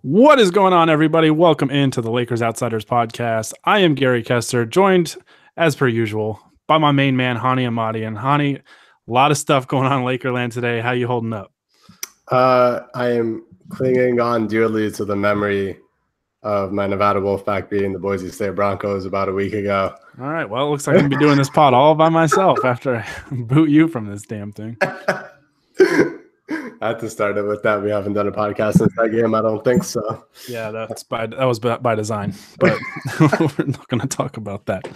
What is going on, everybody? Welcome into the Lakers Outsiders podcast. I am Gary Kester, joined, as per usual, by my main man, Honi Ahmadian. Honi, a lot of stuff going on in Lakerland today. How you holding up? I am clinging on dearly to the memory of my Nevada Wolfpack beating the Boise State Broncos about a week ago. All right. Well, it looks like I'm going to be doing this pod all by myself after I boot you from this damn thing. I had to start it with that. We haven't done a podcast since that game. I don't think so. Yeah, that was by design, but we're not going to talk about that.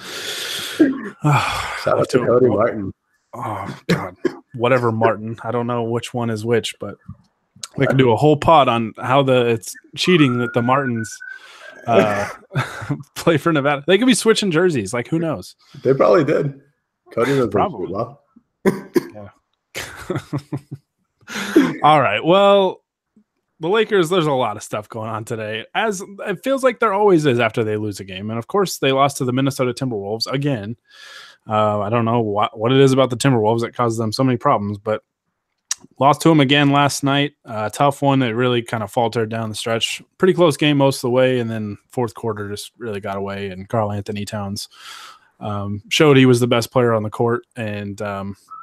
Shout out to Cody Martin. Oh, God. Whatever Martin. I don't know which one is which, but we can do a whole pod on how it's cheating that the Martins play for Nevada. They could be switching jerseys. Like, who knows? They probably did. Cody was probably well. Yeah. All right. Well, the Lakers, there's a lot of stuff going on today, as it feels like there always is after they lose a game. And of course, they lost to the Minnesota Timberwolves again. I don't know what it is about the Timberwolves that causes them so many problems, but lost to them again last night. Tough one. It really kind of faltered down the stretch. Pretty close game most of the way, and then fourth quarter just really got away, and Karl Anthony Towns showed he was the best player on the court and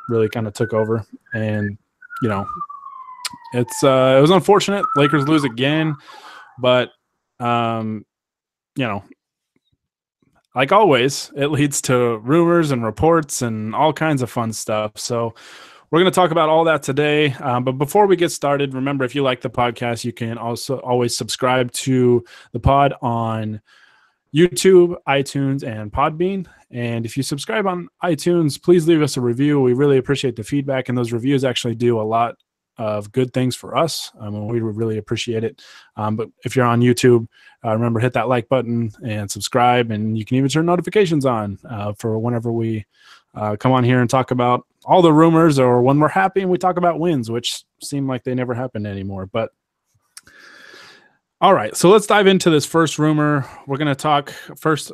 really kind of took over. And, you know, it was unfortunate. Lakers lose again, but, you know, like always, it leads to rumors and reports and all kinds of fun stuff. So we're going to talk about all that today. But before we get started, remember, if you like the podcast, you can also always subscribe to the pod on YouTube, iTunes, and Podbean. And if you subscribe on iTunes, please leave us a review. We really appreciate the feedback, and those reviews actually do a lot of good things for us. We would really appreciate it. But if you're on YouTube, remember, hit that like button and subscribe, and you can even turn notifications on for whenever we come on here and talk about all the rumors, or when we're happy and we talk about wins, which seem like they never happen anymore. But all right, so let's dive into this first rumor. We're going to talk first.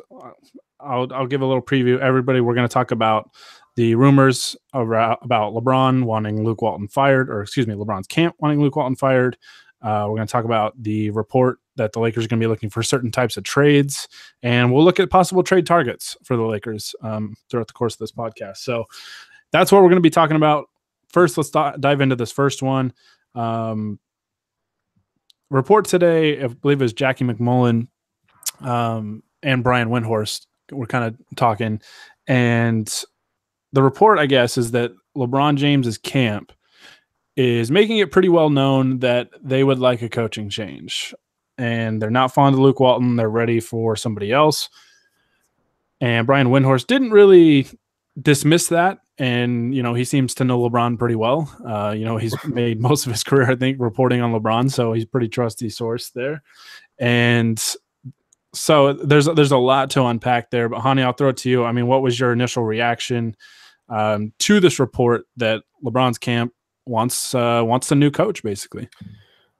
I'll give a little preview. Everybody, we're going to talk about the rumors about LeBron wanting Luke Walton fired, or excuse me, LeBron's camp wanting Luke Walton fired. We're going to talk about the report that the Lakers are going to be looking for certain types of trades, and we'll look at possible trade targets for the Lakers throughout the course of this podcast. So that's what we're going to be talking about. First, let's dive into this first one. Report today, I believe it was Jackie McMullen and Brian Windhorst were kind of talking, and the report, I guess, is that LeBron James's camp is making it pretty well known that they would like a coaching change, and they're not fond of Luke Walton. They're ready for somebody else. And Brian Windhorst didn't really dismiss that. And, you know, he seems to know LeBron pretty well. You know, he's made most of his career, I think, reporting on LeBron. So he's a pretty trusty source there. And so there's a lot to unpack there. But, Honi, I'll throw it to you. I mean, what was your initial reaction to this report that LeBron's camp wants a new coach, basically?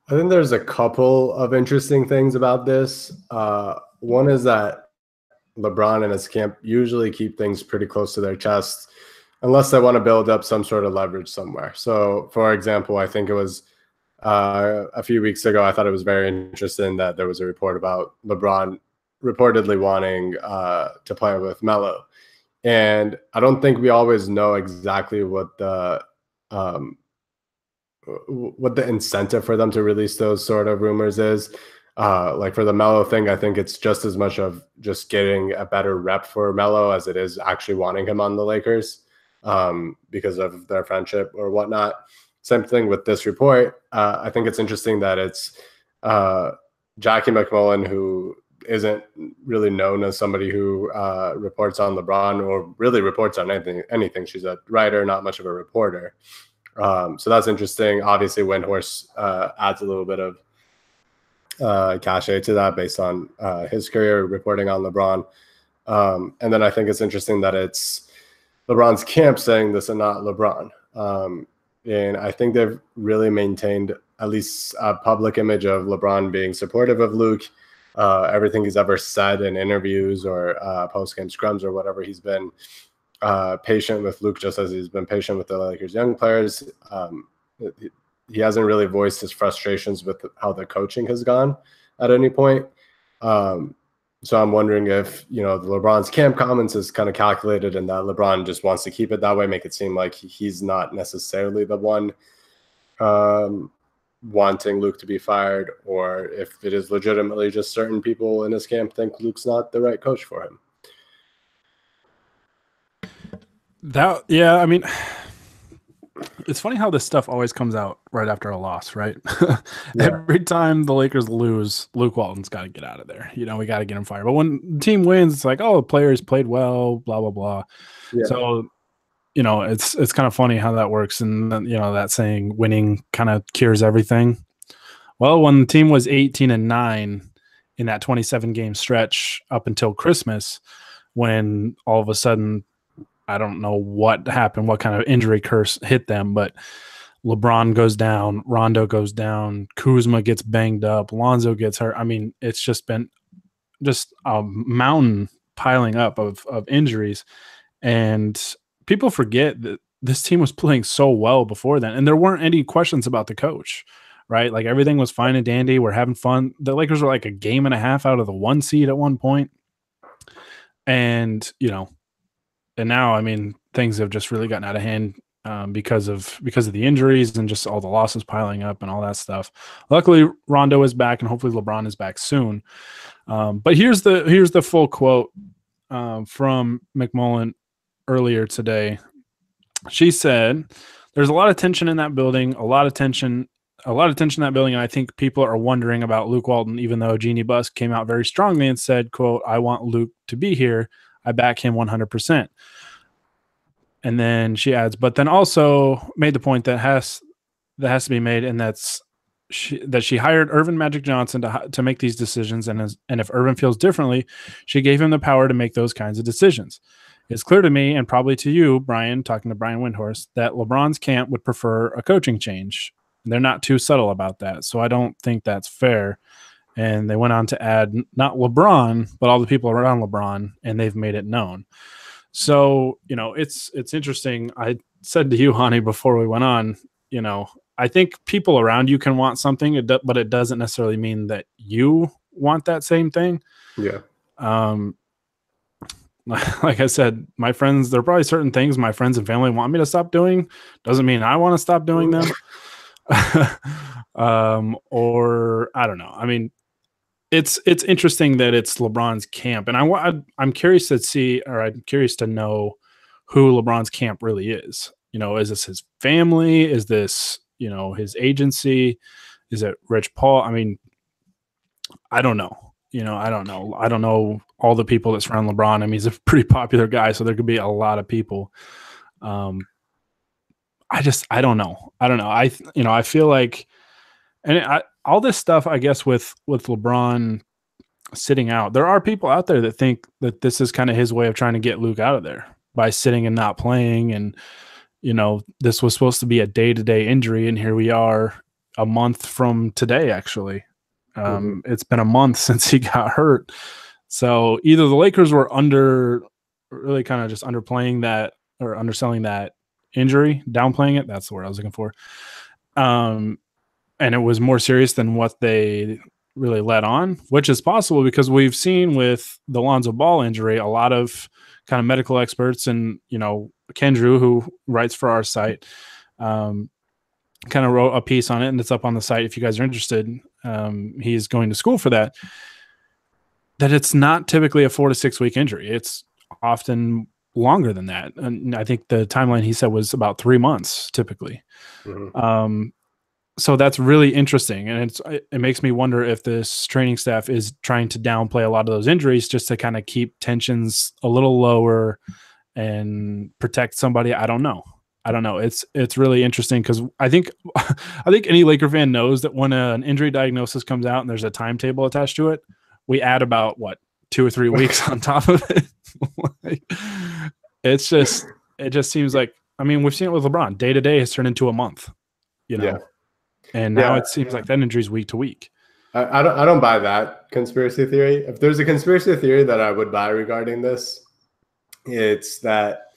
I think there's a couple of interesting things about this. One is that LeBron and his camp usually keep things pretty close to their chest unless they want to build up some sort of leverage somewhere. So, for example, I think it was a few weeks ago, I thought it was very interesting that there was a report about LeBron reportedly wanting to play with Melo. And I don't think we always know exactly what the incentive for them to release those sort of rumors is. Like for the Melo thing, I think it's just as much of just getting a better rep for Melo as it is actually wanting him on the Lakers because of their friendship or whatnot. Same thing with this report. I think it's interesting that it's Jackie McMullen, who isn't really known as somebody who reports on LeBron or really reports on anything. She's a writer, not much of a reporter. So that's interesting. Obviously, Windhorst adds a little bit of cachet to that based on his career reporting on LeBron. And then I think it's interesting that it's LeBron's camp saying this and not LeBron. And I think they've really maintained at least a public image of LeBron being supportive of Luke. Everything he's ever said in interviews or post-game scrums or whatever, he's been patient with Luke just as he's been patient with the Lakers' young players. he hasn't really voiced his frustrations with how the coaching has gone at any point. So I'm wondering if, the LeBron's camp comments is kind of calculated and that LeBron just wants to keep it that way, make it seem like he's not necessarily the one wanting Luke to be fired, or if it is legitimately just certain people in his camp think Luke's not the right coach for him. I mean, it's funny how this stuff always comes out right after a loss, right? Every time the Lakers lose, Luke Walton's got to get out of there. We got to get him fired. But when the team wins, it's like, oh, the players played well, blah, blah, blah. Yeah. So, it's kind of funny how that works. And, that saying winning kind of cures everything. Well, when the team was 18-9 in that 27-game stretch up until Christmas, when all of a sudden, I don't know what happened, what kind of injury curse hit them, but LeBron goes down, Rondo goes down, Kuzma gets banged up, Lonzo gets hurt. I mean, it's just been just a mountain piling up of injuries. And people forget that this team was playing so well before then. And there weren't any questions about the coach, right? Like everything was fine and dandy. We're having fun. The Lakers were like a game and a half out of the 1 seed at one point. And, and now, I mean, things have just really gotten out of hand because of the injuries and just all the losses piling up and all that stuff. Luckily, Rondo is back, and hopefully LeBron is back soon. But here's the full quote from McMullen earlier today. She said, "There's a lot of tension in that building, a lot of tension in that building, and I think people are wondering about Luke Walton, even though Jeannie Buss came out very strongly and said, quote, I want Luke to be here. I back him 100%. And then she adds, but then also made the point that has to be made, and that she hired Irvin Magic Johnson to make these decisions, and if Irvin feels differently, she gave him the power to make those kinds of decisions. It's clear to me, and probably to you, Brian, talking to Brian Windhorst, that LeBron's camp would prefer a coaching change. They're not too subtle about that, so I don't think that's fair." And they went on to add, not LeBron, but all the people around LeBron, and they've made it known. So, it's interesting. I said to you, Honi, before we went on, I think people around you can want something, but it doesn't necessarily mean that you want that same thing. Yeah. Like I said, my friends, there are probably certain things my friends and family want me to stop doing. Doesn't mean I want to stop doing them. Or I don't know. I mean, it's interesting that it's LeBron's camp, and I'm curious to see, or I'm curious to know who LeBron's camp really is. Is this his family? Is this his agency? Is it Rich Paul? I mean, I don't know. I don't know. I don't know all the people that surround LeBron. I mean, he's a pretty popular guy, so there could be a lot of people. I don't know. I feel like, and all this stuff, I guess, with LeBron sitting out, there are people out there that think that this is kind of his way of trying to get Luke out of there by sitting and not playing. And, this was supposed to be a day-to-day injury, and here we are a month from today, actually. It's been a month since he got hurt. So either the Lakers were really kind of just underplaying that, or underselling that injury, downplaying it. That's the word I was looking for. And it was more serious than what they really let on, which is possible because we've seen with the Lonzo Ball injury, a lot of kind of medical experts and, Ken Drew, who writes for our site, kind of wrote a piece on it, and it's up on the site if you guys are interested. He's going to school for that it's not typically a 4 to 6 week injury. It's often longer than that. And I think the timeline he said was about 3 months typically. Mm-hmm. So that's really interesting. And it makes me wonder if this training staff is trying to downplay a lot of those injuries just to kind of keep tensions a little lower and protect somebody. I don't know. It's really interesting because I think any Laker fan knows that when an injury diagnosis comes out and there's a timetable attached to it, we add about 2 or 3 weeks on top of it. It just seems like, I mean, we've seen it with LeBron. Day to day has turned into a month, Yeah. And now it seems like that injury is week to week. I don't buy that conspiracy theory. If there's a conspiracy theory that I would buy regarding this, it's that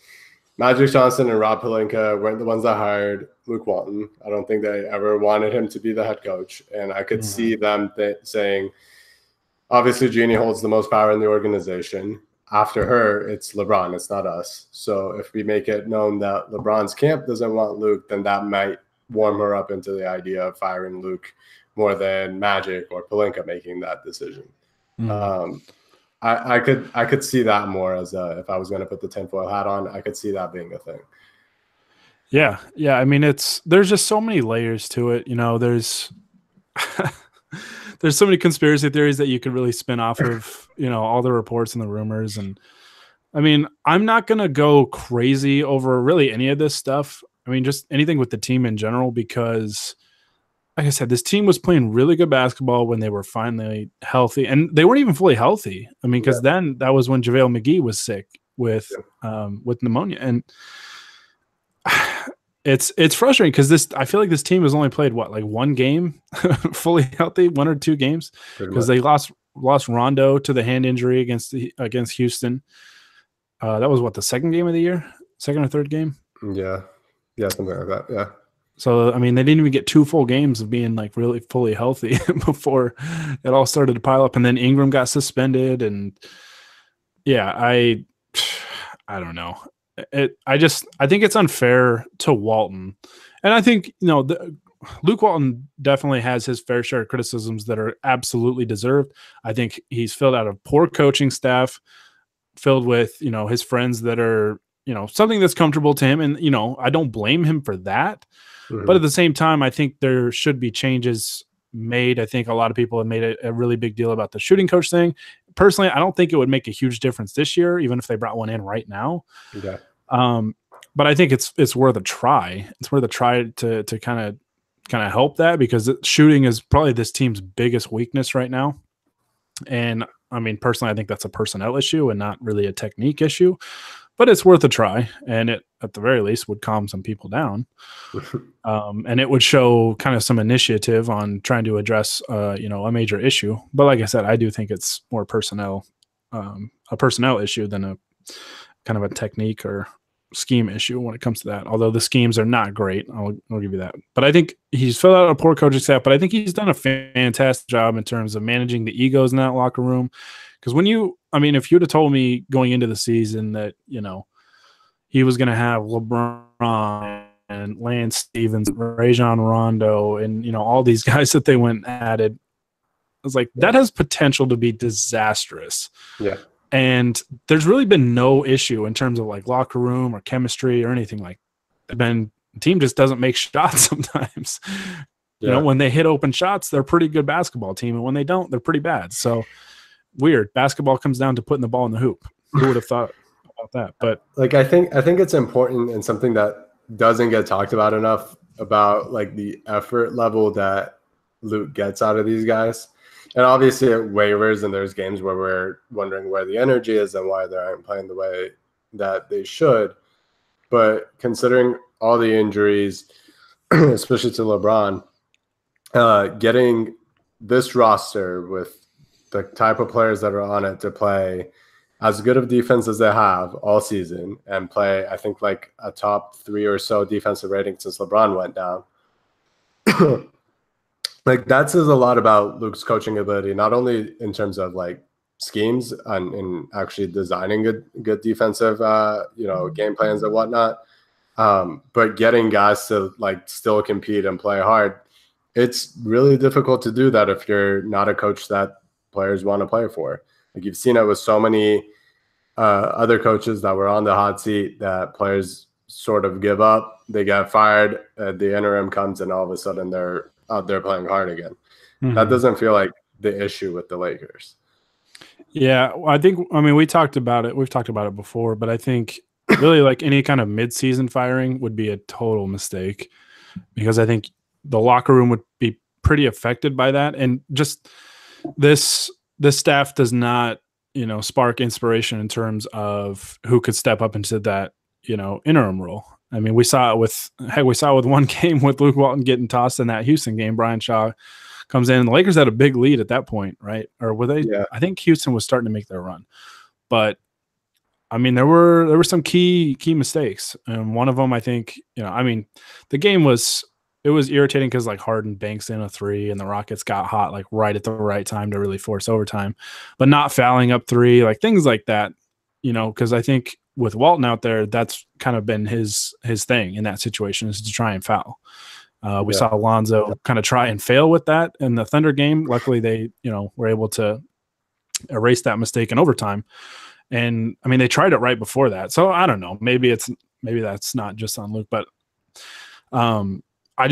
Magic Johnson and Rob Pelinka weren't the ones that hired Luke Walton. I don't think they ever wanted him to be the head coach. And I could see them saying, obviously, Jeannie holds the most power in the organization. After her, it's LeBron. It's not us. So if we make it known that LeBron's camp doesn't want Luke, then that might warm her up into the idea of firing Luke more than Magic or Pelinka making that decision. I could see that more as if I was going to put the tinfoil hat on, I could see that being a thing. Yeah. I mean, there's just so many layers to it. There's there's so many conspiracy theories that you could really spin off of, all the reports and the rumors. And I mean, I'm not going to go crazy over really any of this stuff. I mean, just anything with the team in general, because like I said, this team was playing really good basketball when they were finally healthy, and they weren't even fully healthy. I mean, because then that was when JaVale McGee was sick with pneumonia, and it's frustrating because I feel like this team has only played like one game fully healthy, 1 or 2 games, because they lost Rondo to the hand injury against Houston. That was the second game of the year, second or third game. Yeah, something like that. Yeah. So, I mean, they didn't even get 2 full games of being like really fully healthy before it all started to pile up. And then Ingram got suspended. And yeah, I don't know. I think it's unfair to Walton. And I think, Luke Walton definitely has his fair share of criticisms that are absolutely deserved. I think he's filled out a poor coaching staff filled with, his friends that are, something that's comfortable to him. And, I don't blame him for that. But at the same time, I think there should be changes made. I think a lot of people have made a really big deal about the shooting coach thing. Personally, I don't think it would make a huge difference this year, even if they brought one in right now. Okay. But I think it's worth a try. It's worth a try to kind of help that, because shooting is probably this team's biggest weakness right now. And I mean, personally, I think that's a personnel issue and not really a technique issue. But it's worth a try, and it, at the very least, would calm some people down. And it would show kind of some initiative on trying to address, a major issue. But like I said, I do think it's more a personnel issue than a kind of a technique or scheme issue when it comes to that. Although the schemes are not great, I'll give you that. But I think he's filled out a poor coaching staff, but I think he's done a fantastic job in terms of managing the egos in that locker room. Because if you'd have told me going into the season that, he was going to have LeBron and Lance Stevens, Rajon Rondo, and, all these guys that they went and added, I was like, that has potential to be disastrous. Yeah. And there's really been no issue in terms of like locker room or chemistry or anything like that. The team just doesn't make shots sometimes. When they hit open shots, they're a pretty good basketball team. And when they don't, they're pretty bad. So weird. Basketball comes down to putting the ball in the hoop. Who would have thought about that? But like, I think it's important, and something that doesn't get talked about enough, about like the effort level that Luke gets out of these guys. And obviously it wavers, and there's games where we're wondering where the energy is and why they aren't playing the way that they should. But considering all the injuries, especially to LeBron, getting this roster with the type of players that are on it to play as good of defense as they have all season, and play, I think, like a top 3 or so defensive rating since LeBron went down. Like, that says a lot about Luke's coaching ability, not only in terms of like schemes and in actually designing good defensive, game plans and whatnot, but getting guys to like still compete and play hard. It's really difficult to do that if you're not a coach that players want to play for. Like, you've seen it with so many other coaches that were on the hot seat that players sort of give up, they get fired, the interim comes, and all of a sudden they're out there playing hard again. That doesn't feel like the issue with the Lakers. Yeah, we've talked about it before, but I think really like any kind of mid-season firing would be a total mistake, because I think the locker room would be pretty affected by that. And just this staff does not, spark inspiration in terms of who could step up into that, interim role. I mean, we saw it with one game with Luke Walton getting tossed in that Houston game. Brian Shaw comes in, and the Lakers had a big lead at that point, right? Or were they? Yeah. I think Houston was starting to make their run, but I mean, there were some key mistakes, and one of them, I think, I mean, the game was irritating because like Harden banks in a three, and the Rockets got hot like right at the right time to really force overtime, but not fouling up three, like things like that, because I think with Walton out there, that's kind of been his thing in that situation, is to try and foul. We saw Alonzo kind of try and fail with that in the Thunder game. Luckily, they were able to erase that mistake in overtime. And I mean, they tried it right before that. So I don't know. Maybe that's not just on Luke, but I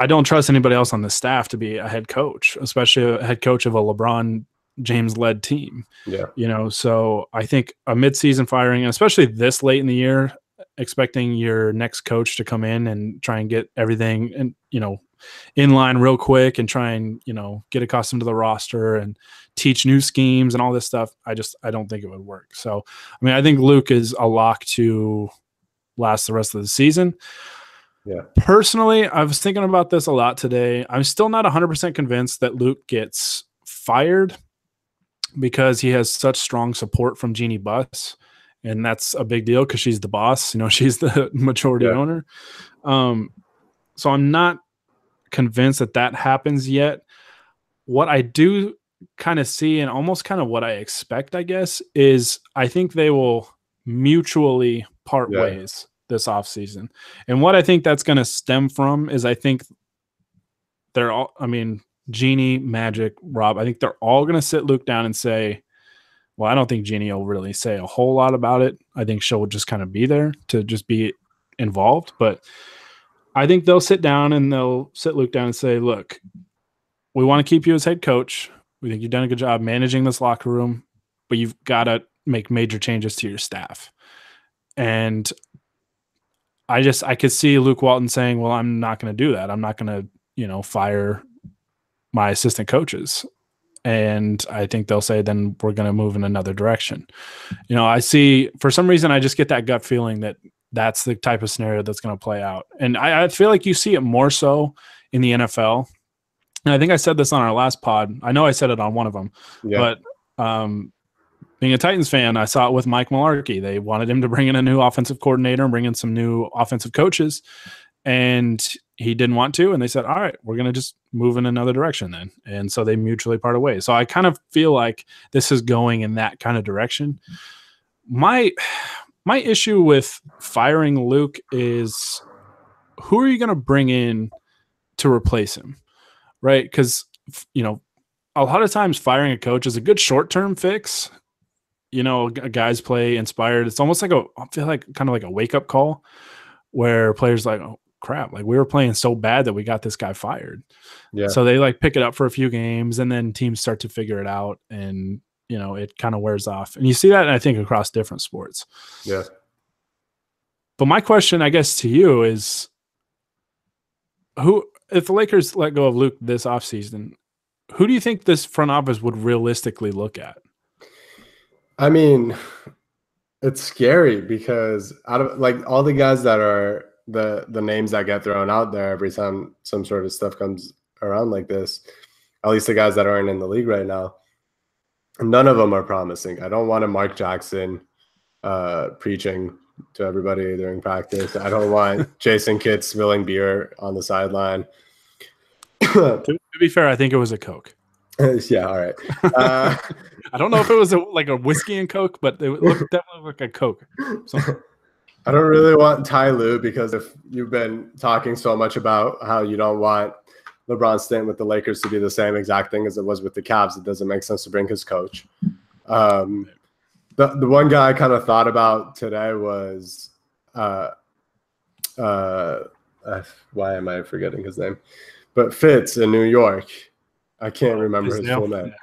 don't trust anybody else on the staff to be a head coach, especially a head coach of a LeBron James led team. Yeah. So I think a midseason firing, and especially this late in the year, expecting your next coach to come in and try and get everything and in line real quick and try and get accustomed to the roster and teach new schemes and all this stuff, I don't think it would work. So I mean, I think Luke is a lock to last the rest of the season. Yeah. Personally, I was thinking about this a lot today. I'm still not 100% convinced that Luke gets fired because he has such strong support from Jeannie Buss. And that's a big deal because she's the boss. She's the majority owner. So I'm not convinced that happens yet. What I do kind of see, and almost kind of what I expect, I guess, is I think they will mutually part ways this offseason. And what I think that's going to stem from is I think they're all, I mean, Jeannie, Magic, Rob, I think they're all going to sit Luke down and say, well, I don't think Jeannie will really say a whole lot about it. I think she'll just kind of be there to just be involved. But I think they'll sit down and they'll sit Luke down and say, look, we want to keep you as head coach. We think you've done a good job managing this locker room, but you've got to make major changes to your staff. And I could see Luke Walton saying, well, I'm not going to do that. I'm not going to, fire my assistant coaches. And I think they'll say, then we're going to move in another direction. I see, for some reason, I just get that gut feeling that that's the type of scenario that's going to play out. And I feel like you see it more so in the NFL. And I think I said this on our last pod. I know I said it on one of them, but being a Titans fan, I saw it with Mike Mularkey. They wanted him to bring in a new offensive coordinator and bring in some new offensive coaches. And he didn't want to. And they said, all right, we're going to just move in another direction then. And so they mutually parted ways. So I kind of feel like this is going in that kind of direction. My issue with firing Luke is, who are you going to bring in to replace him? Right? Because, a lot of times firing a coach is a good short-term fix. Guys play inspired. It's almost like I feel like kind of like a wake-up call where players like, oh, crap, like we were playing so bad that we got this guy fired. Yeah. So they like pick it up for a few games and then teams start to figure it out and, it kind of wears off. And you see that, I think, across different sports. Yeah. But my question, I guess, to you is, if the Lakers let go of Luke this offseason, who do you think this front office would realistically look at? I mean, it's scary because out of like all the guys that are the names that get thrown out there every time some sort of stuff comes around like this, at least the guys that aren't in the league right now, none of them are promising. I don't want a Mark Jackson preaching to everybody during practice. I don't want Jason Kidd spilling beer on the sideline. To be fair, I think it was a Coke. Yeah, all right. I don't know if it was like a whiskey and Coke, but it looked definitely like a Coke. So. I don't really want Ty Lue, because if you've been talking so much about how you don't want LeBron's stint with the Lakers to be the same exact thing as it was with the Cavs, it doesn't make sense to bring his coach. The one guy I kind of thought about today was why am I forgetting his name? But Fitz in New York. I can't remember his full name.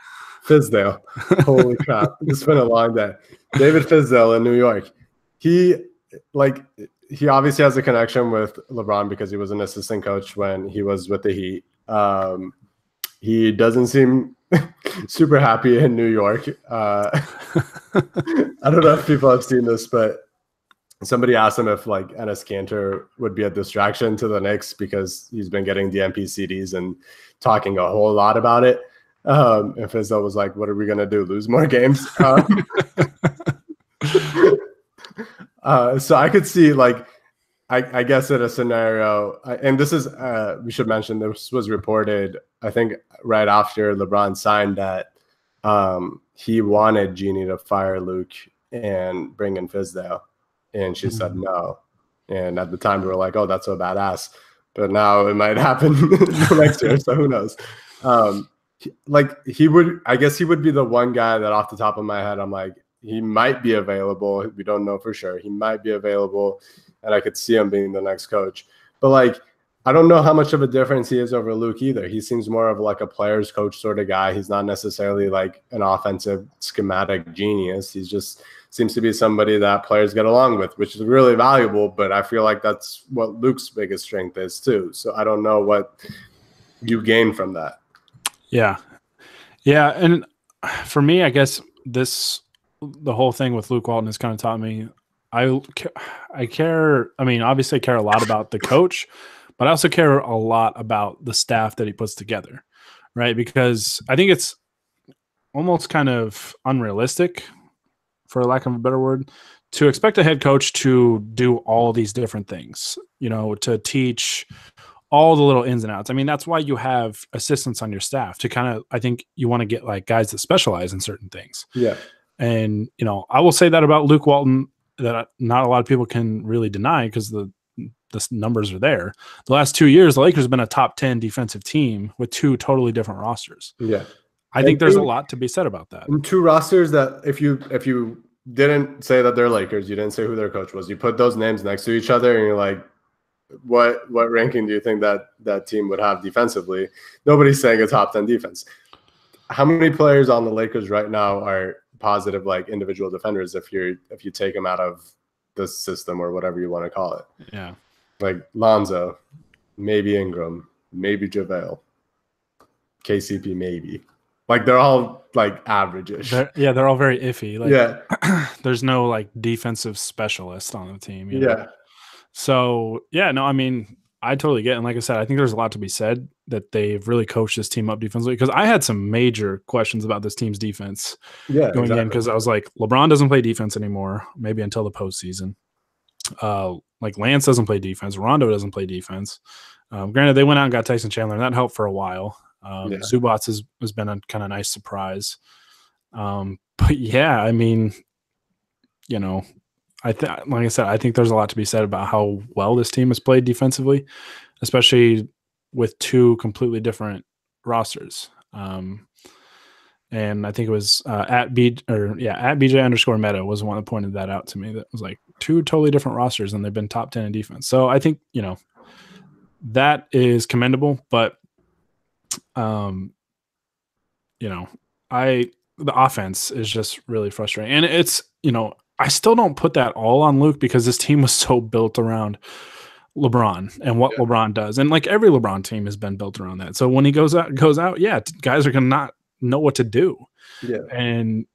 Fizdale. Holy crap. It's been a long day. David Fizdale in New York. He obviously has a connection with LeBron because he was an assistant coach when he was with the Heat. He doesn't seem super happy in New York. I don't know if people have seen this, but somebody asked him if like Enes Kanter would be a distraction to the Knicks because he's been getting DMP CDs and talking a whole lot about it. And Fizdale was like, what are we going to do? Lose more games? So I could see like I guess in a scenario, and this is we should mention this was reported I think right after LeBron signed that he wanted Jeannie to fire Luke and bring in Fizdale, and she said no. And at the time we were like, oh, that's so badass. But now it might happen next year, so who knows? Like I guess he would be the one guy that off the top of my head, I'm like, he might be available. We don't know for sure. He might be available, and I could see him being the next coach. But like, I don't know how much of a difference he is over Luke either. He seems more of like a player's coach sort of guy. He's not necessarily like an offensive schematic genius. He's just seems to be somebody that players get along with, which is really valuable. But I feel like that's what Luke's biggest strength is too. So I don't know what you gain from that. Yeah. Yeah. And for me, I guess the whole thing with Luke Walton has kind of taught me I care. I mean, obviously I care a lot about the coach, but I also care a lot about the staff that he puts together, right? Because I think it's almost kind of unrealistic, for lack of a better word, to expect a head coach to do all these different things, you know, to teach all the little ins and outs. I mean, that's why you have assistants on your staff to kind of, I think you want to get like guys that specialize in certain things. Yeah. And, you know, I will say that about Luke Walton that not a lot of people can really deny because the numbers are there. The last 2 years, the Lakers have been a top 10 defensive team with two totally different rosters. Yeah. I think there's a lot to be said about that. And two rosters that if you didn't say that they're Lakers, you didn't say who their coach was, you put those names next to each other and you're like, what ranking do you think that team would have defensively? Nobody's saying a top 10 defense. How many players on the Lakers right now are positive like individual defenders if you take them out of the system or whatever you want to call it? Yeah. Like Lonzo, maybe Ingram, maybe JaVale, KCP, maybe. Like they're all like average-ish. They're all very iffy. Like, yeah. There's no like defensive specialist on the team. You know? Yeah. So yeah, no, I mean, I totally get it. And like I said, I think there's a lot to be said that they've really coached this team up defensively, because I had some major questions about this team's defense going in, because I was like, LeBron doesn't play defense anymore, maybe until the postseason. Like Lance doesn't play defense. Rondo doesn't play defense. Granted, they went out and got Tyson Chandler, and that helped for a while. Zubats has been a kind of nice surprise. But yeah, I mean, you know, like I said, I think there's a lot to be said about how well this team has played defensively, especially with two completely different rosters. And I think it was at BJ_Meta was the one that pointed that out to me. That was like two totally different rosters, and they've been top 10 in defense. So I think, you know, that is commendable. But, you know, the offense is just really frustrating. And it's, you know, I still don't put that all on Luke, because this team was so built around LeBron and what LeBron does. And like every LeBron team has been built around that. So when he goes out, yeah, guys are going to not know what to do. Yeah. And,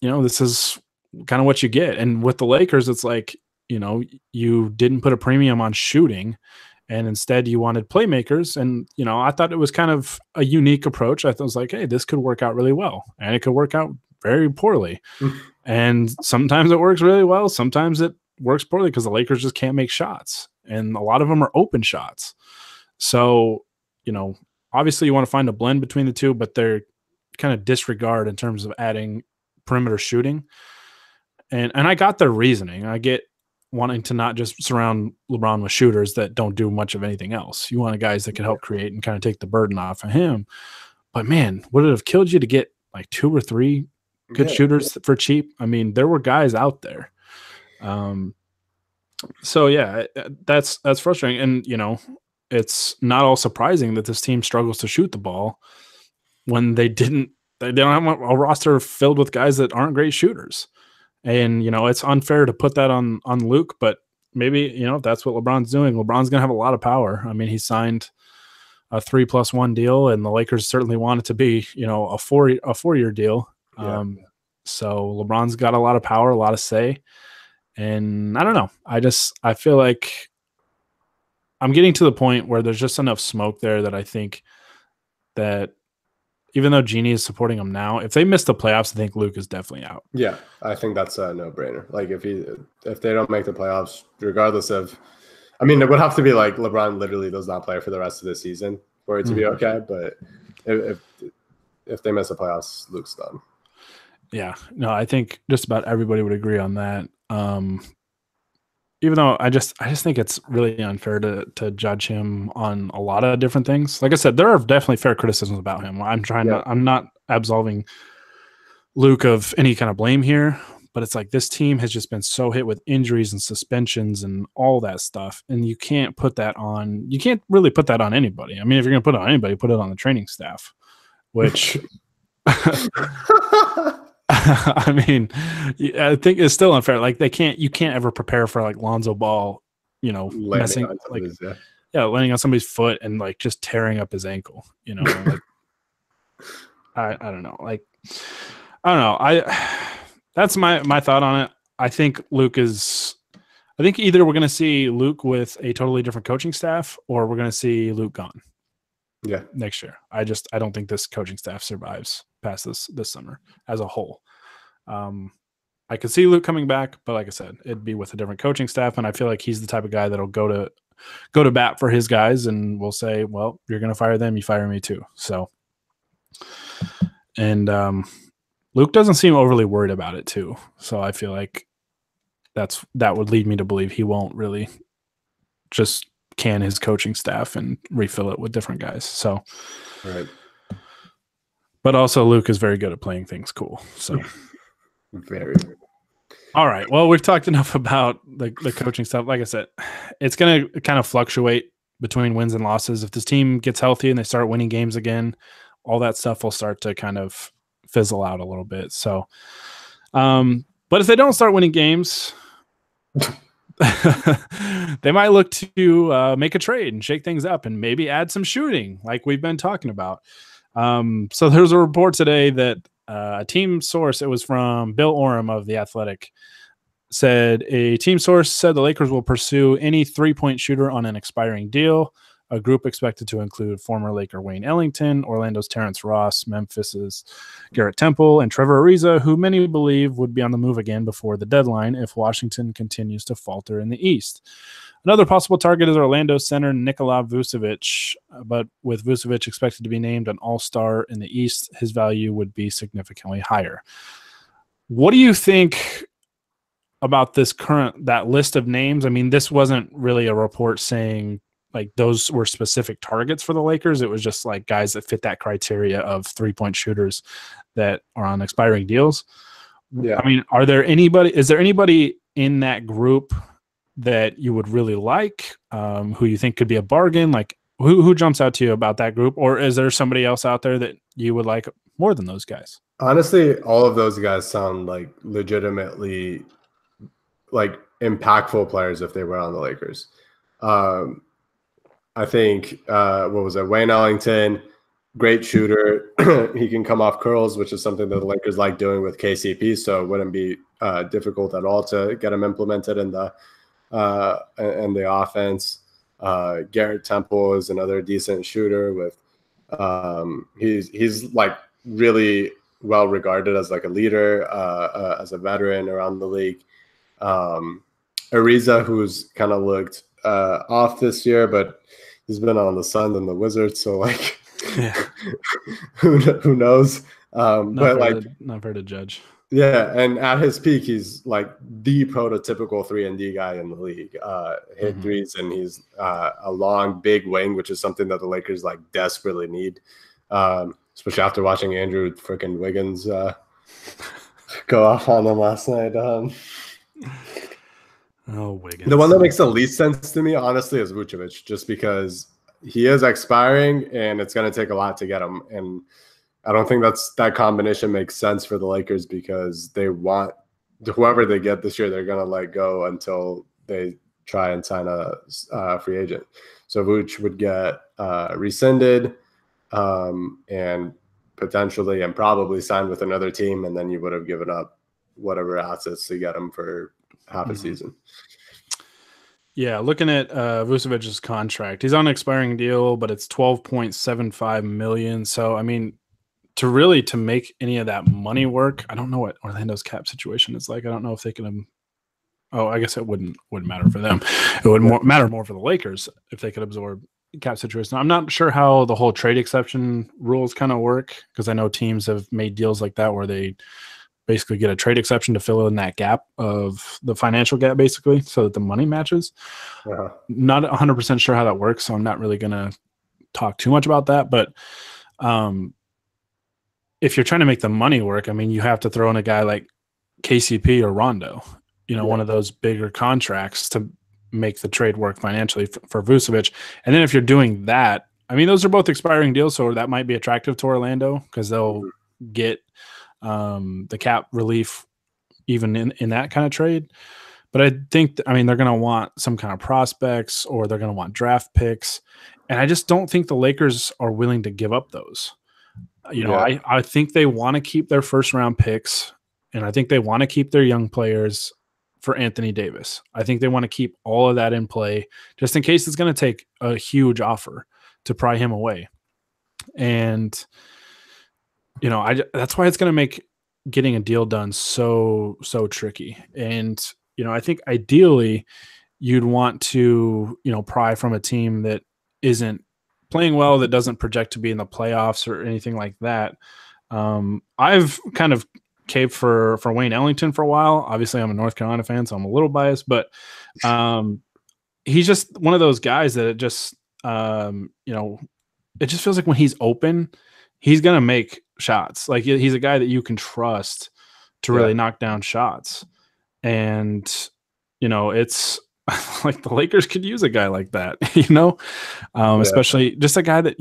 you know, this is kind of what you get. And with the Lakers, it's like, you know, you didn't put a premium on shooting, and instead you wanted playmakers. And, you know, I thought it was kind of a unique approach. I thought it was like, hey, this could work out really well, and it could work out very poorly. And sometimes it works really well. Sometimes it works poorly because the Lakers just can't make shots, and a lot of them are open shots. So, you know, obviously you want to find a blend between the two, but they're kind of disregard in terms of adding perimeter shooting. And I got their reasoning. I get wanting to not just surround LeBron with shooters that don't do much of anything else. You want guys that can help create and kind of take the burden off of him. But man, would it have killed you to get like 2 or 3 good shooters for cheap? I mean, there were guys out there. So yeah, that's frustrating. And, you know, it's not all surprising that this team struggles to shoot the ball when they don't have a roster filled with guys that aren't great shooters. And, you know, it's unfair to put that on Luke, but maybe, you know, if that's what LeBron's doing, LeBron's going to have a lot of power. I mean, he signed a 3+1 deal, and the Lakers certainly want it to be, you know, a 4-year deal. So LeBron's got a lot of power, a lot of say. And I don't know. I feel like I'm getting to the point where there's just enough smoke there that I think that even though Genie is supporting him now, if they miss the playoffs, I think Luke is definitely out. Yeah, I think that's a no-brainer. Like if they don't make the playoffs, regardless of, I mean, it would have to be like LeBron literally does not play for the rest of the season for it to be okay. But if they miss the playoffs, Luke's done. Yeah, no, I think just about everybody would agree on that. Even though I just think it's really unfair to judge him on a lot of different things. Like I said, there are definitely fair criticisms about him. I'm not absolving Luke of any kind of blame here, but it's like this team has just been so hit with injuries and suspensions and all that stuff. And you can't really put that on anybody. I mean, if you're going to put it on anybody, put it on the training staff, which I mean, I think it's still unfair. Like you can't ever prepare for like Lonzo Ball, landing on somebody's foot and like just tearing up his ankle, like I don't know. Like, I don't know. That's my thought on it. I think either we're going to see Luke with a totally different coaching staff or we're going to see Luke gone. Yeah. Next year. I don't think this coaching staff survives past this summer as a whole. I could see Luke coming back, but like I said, it'd be with a different coaching staff. And I feel like he's the type of guy that'll go to bat for his guys and will say, well, you're going to fire them. You fire me too. So, and, Luke doesn't seem overly worried about it too. So I feel like that would lead me to believe he won't really just can his coaching staff and refill it with different guys. So, right. But also Luke is very good at playing things cool. So very. All right. Well, we've talked enough about the coaching stuff. Like I said, it's going to kind of fluctuate between wins and losses. If this team gets healthy and they start winning games again, all that stuff will start to kind of fizzle out a little bit. So, but if they don't start winning games, they might look to make a trade and shake things up and maybe add some shooting like we've been talking about. So there's a report today that a team source, it was from Bill Oram of The Athletic, said a team source said the Lakers will pursue any three-point shooter on an expiring deal. A group expected to include former Laker Wayne Ellington, Orlando's Terrence Ross, Memphis's Garrett Temple, and Trevor Ariza, who many believe would be on the move again before the deadline if Washington continues to falter in the East. Another possible target is Orlando center Nikola Vucevic, but with Vucevic expected to be named an all-star in the East, his value would be significantly higher. What do you think about that list of names? I mean, this wasn't really a report saying like those were specific targets for the Lakers. It was just like guys that fit that criteria of three-point shooters that are on expiring deals. Yeah. I mean, is there anybody in that group that you would really like, who you think could be a bargain? Like who jumps out to you about that group? Or is there somebody else out there that you would like more than those guys? Honestly, all of those guys sound like legitimately like impactful players if they were on the Lakers. I think, Wayne Ellington, great shooter. He can come off curls, which is something that the Lakers like doing with KCP. So it wouldn't be difficult at all to get him implemented in the offense. Garrett Temple is another decent shooter with, he's like really well regarded as like a leader, as a veteran around the league. Ariza, who's kind of looked off this year, but he's been on the Suns and the Wizards, so like, yeah. who knows? Not fair to judge. Yeah, and at his peak, he's like the prototypical 3-and-D guy in the league. Hit threes, and he's a long, big wing, which is something that the Lakers like desperately need, especially after watching Andrew freaking Wiggins go off on them last night. Wiggins. The one that makes the least sense to me, honestly, is Vucevic, just because he is expiring and it's going to take a lot to get him. And I don't think that combination makes sense for the Lakers because they want whoever they get this year, they're going to let go until they try and sign a free agent. So Vuce would get rescinded and potentially and probably signed with another team. And then you would have given up whatever assets to get him for half a season. Yeah, looking at Vucevic's contract, he's on an expiring deal, but it's $12.75 million. So I mean, to make any of that money work, I don't know what Orlando's cap situation is like. I don't know if they can. Oh, I guess it wouldn't matter for them. It would matter more for the Lakers if they could absorb cap situation. I'm not sure how the whole trade exception rules kind of work, because I know teams have made deals like that where they basically get a trade exception to fill in that gap of the financial gap, basically, so that the money matches. Not 100% sure how that works, so I'm not really going to talk too much about that. But if you're trying to make the money work, I mean, you have to throw in a guy like KCP or Rondo, one of those bigger contracts to make the trade work financially for Vucevic. And then if you're doing that, I mean, those are both expiring deals, so that might be attractive to Orlando because they'll get the cap relief even in that kind of trade. But I think, they're going to want some kind of prospects, or they're going to want draft picks. And I just don't think the Lakers are willing to give up those. I think they want to keep their first round picks, and I think they want to keep their young players for Anthony Davis. I think they want to keep all of that in play just in case it's going to take a huge offer to pry him away. And, that's why it's going to make getting a deal done so tricky. And, I think ideally you'd want to, pry from a team that isn't playing well, that doesn't project to be in the playoffs or anything like that. I've kind of caved for Wayne Ellington for a while. Obviously, I'm a North Carolina fan, so I'm a little biased, but he's just one of those guys that it just, it just feels like when he's open, he's going to make shots. Like, he's a guy that you can trust to really knock down shots. And, it's like the Lakers could use a guy like that, especially just a guy that,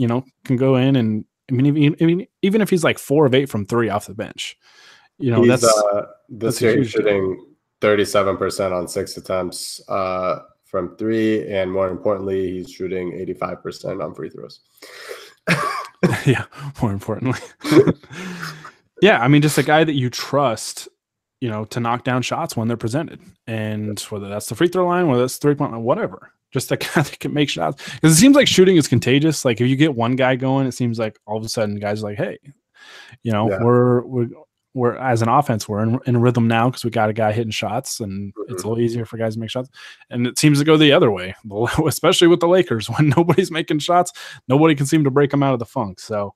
can go in and, even if he's like 4 of 8 from 3 off the bench, he's, this year he's shooting 37% on 6 attempts from 3, and more importantly, he's shooting 85% on free throws. Yeah, more importantly. Yeah, just a guy that you trust, to knock down shots when they're presented, and whether that's the free throw line, whether that's 3-point line, whatever. Just a guy that can make shots, because it seems like shooting is contagious. Like, if you get one guy going, it seems like all of a sudden guys are like, hey, we're as an offense, we're in rhythm now because we got a guy hitting shots, and it's a little easier for guys to make shots. And it seems to go the other way, especially with the Lakers. When nobody's making shots, nobody can seem to break them out of the funk. So,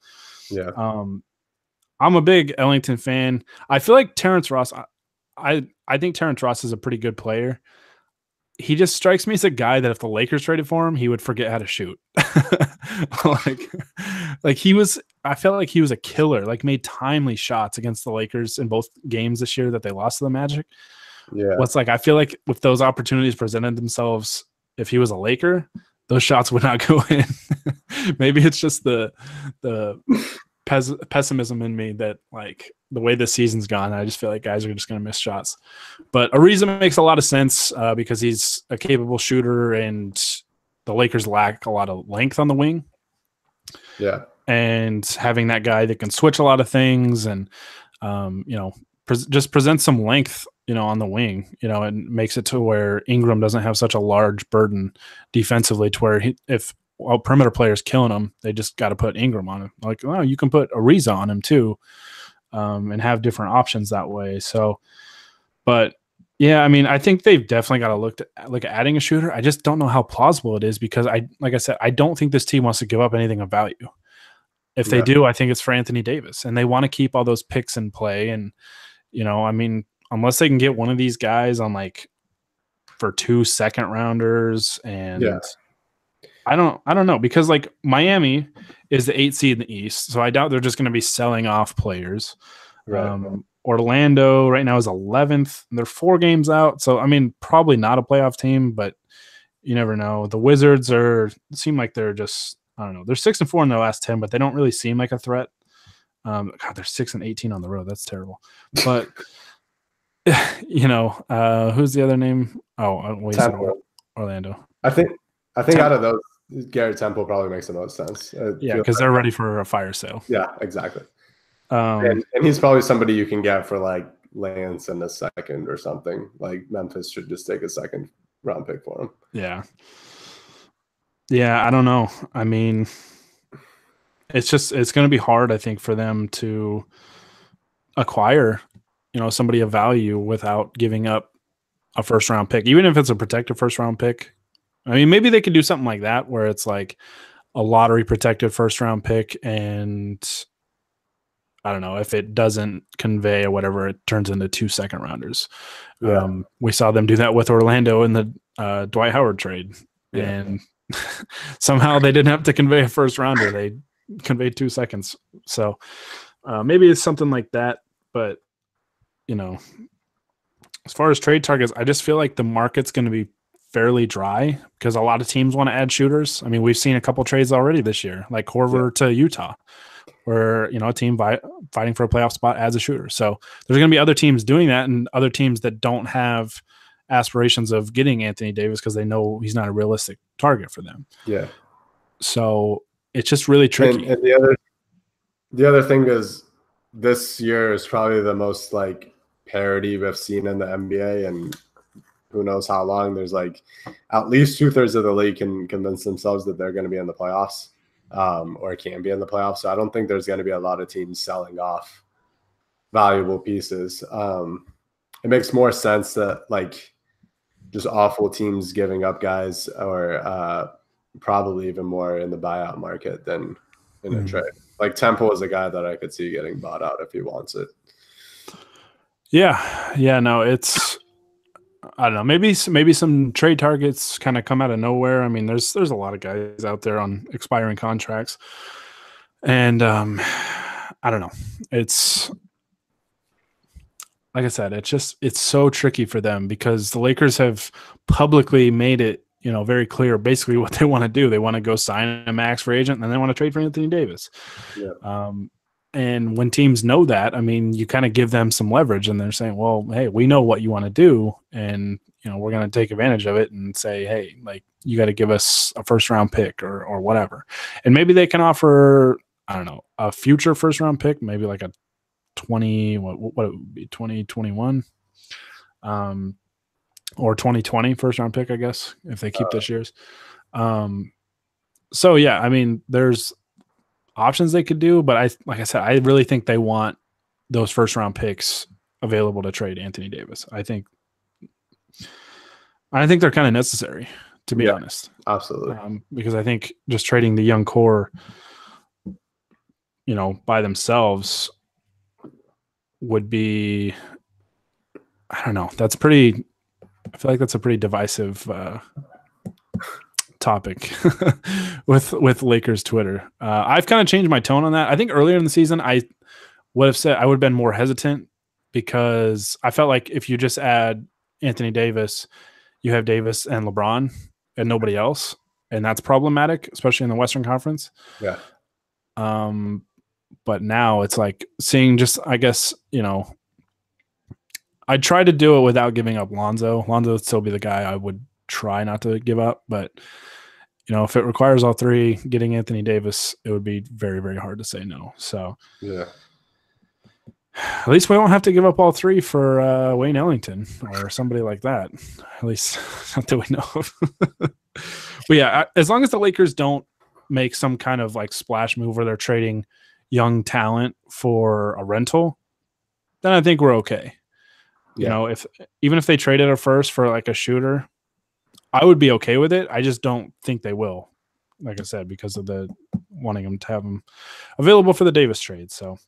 I'm a big Ellington fan. I feel like Terrence Ross. I think Terrence Ross is a pretty good player. He just strikes me as a guy that if the Lakers traded for him, he would forget how to shoot. like he was, I felt like he was a killer, like made timely shots against the Lakers in both games this year that they lost to the Magic. Yeah. What's like, I feel like if those opportunities presented themselves, if he was a Laker, those shots would not go in. Maybe it's just the pessimism in me that, like, the way this season's gone, I just feel like guys are just going to miss shots. But Ariza makes a lot of sense because he's a capable shooter, and the Lakers lack a lot of length on the wing. Yeah. And having that guy that can switch a lot of things and, just present some length, on the wing, and makes it to where Ingram doesn't have such a large burden defensively, to where if perimeter players killing him, they just got to put Ingram on him. Like, oh, you can put Ariza on him too, and have different options that way. So, but yeah, I think they've definitely got to look at adding a shooter. I just don't know how plausible it is, because like I said, I don't think this team wants to give up anything of value. If they do, I think it's for Anthony Davis, and they want to keep all those picks in play. And, unless they can get one of these guys on, like, for 2 second-rounders, and I don't know, because, like, Miami is the 8th seed in the East, so I doubt they're just going to be selling off players. Right. Orlando right now is 11th. They're 4 games out, so probably not a playoff team, but you never know. The Wizards seem like they're just, I don't know. They're 6-4 in their last 10, but they don't really seem like a threat. God, they're 6-18 on the road. That's terrible. But who's the other name? Oh, Orlando. I think out of those, Garrett Temple probably makes the most sense. Yeah, because they're ready for a fire sale. Yeah, exactly. And he's probably somebody you can get for, like, Lance in a second or something. Like, Memphis should just take a second round pick for him. Yeah. Yeah, I don't know. it's going to be hard, I think, for them to acquire, somebody of value without giving up a first round pick, even if it's a protected first round pick. I mean, maybe they could do something like that where it's like a lottery protected first round pick, and I don't know, if it doesn't convey or whatever, it turns into 2 second rounders. Yeah. We saw them do that with Orlando in the Dwight Howard trade, and somehow they didn't have to convey a first rounder. They conveyed 2 seconds. So maybe it's something like that. But, as far as trade targets, I just feel like the market's going to be fairly dry because a lot of teams want to add shooters. I mean, we've seen a couple trades already this year, like Korver to Utah, where, a team fighting for a playoff spot adds a shooter. So there's going to be other teams doing that, and other teams that don't have aspirations of getting Anthony Davis because they know he's not a realistic target for them. Yeah. So it's just really tricky. And the other thing is, this year is probably the most like parity we've seen in the NBA, and who knows how long. There's like at least 2/3 of the league can convince themselves that they're going to be in the playoffs, or can be in the playoffs. So I don't think there's going to be a lot of teams selling off valuable pieces. It makes more sense that like just awful teams giving up guys, or probably even more in the buyout market than in a trade. Like Temple is a guy that I could see getting bought out if he wants it. Yeah. No, I don't know. Maybe some trade targets kind of come out of nowhere. I mean, there's a lot of guys out there on expiring contracts, and I don't know. It's like I said, it's so tricky for them because the Lakers have publicly made it, very clear basically what they want to do. They want to go sign a max free agent, and then they want to trade for Anthony Davis. Yeah. And when teams know that, I mean, you kind of give them some leverage, and they're saying, well, hey, we know what you want to do, and we're going to take advantage of it and say, hey, like, you got to give us a first round pick or whatever. And maybe they can offer, I don't know, a future first round pick, maybe like a what it would be, 2021 or 2020 first round pick, I guess, if they keep this year's. So yeah, I mean, there's options they could do, but like I said, I really think they want those first round picks available to trade Anthony Davis. I think they're kind of necessary, to be honest. Absolutely. Because I think just trading the young core, by themselves would be, I don't know. I feel like that's a pretty divisive topic with Lakers Twitter. I've kind of changed my tone on that. I think earlier in the season, I would have been more hesitant because I felt like if you just add Anthony Davis, you have Davis and LeBron and nobody else, and that's problematic, especially in the Western Conference. Yeah. But now it's like seeing just, I guess, I tried to do it without giving up Lonzo. Lonzo would still be the guy I would try not to give up, but if it requires all three, getting Anthony Davis, it would be very, very hard to say no. So yeah, at least we won't have to give up all three for Wayne Ellington or somebody like that. At least not that we know of. But yeah, as long as the Lakers don't make some kind of like splash move where they're trading young talent for a rental, then I think we're okay. Yeah. Even if they traded a first for like a shooter, I would be okay with it. I just don't think they will, like I said, because of the wanting them to have them available for the Davis trade. So,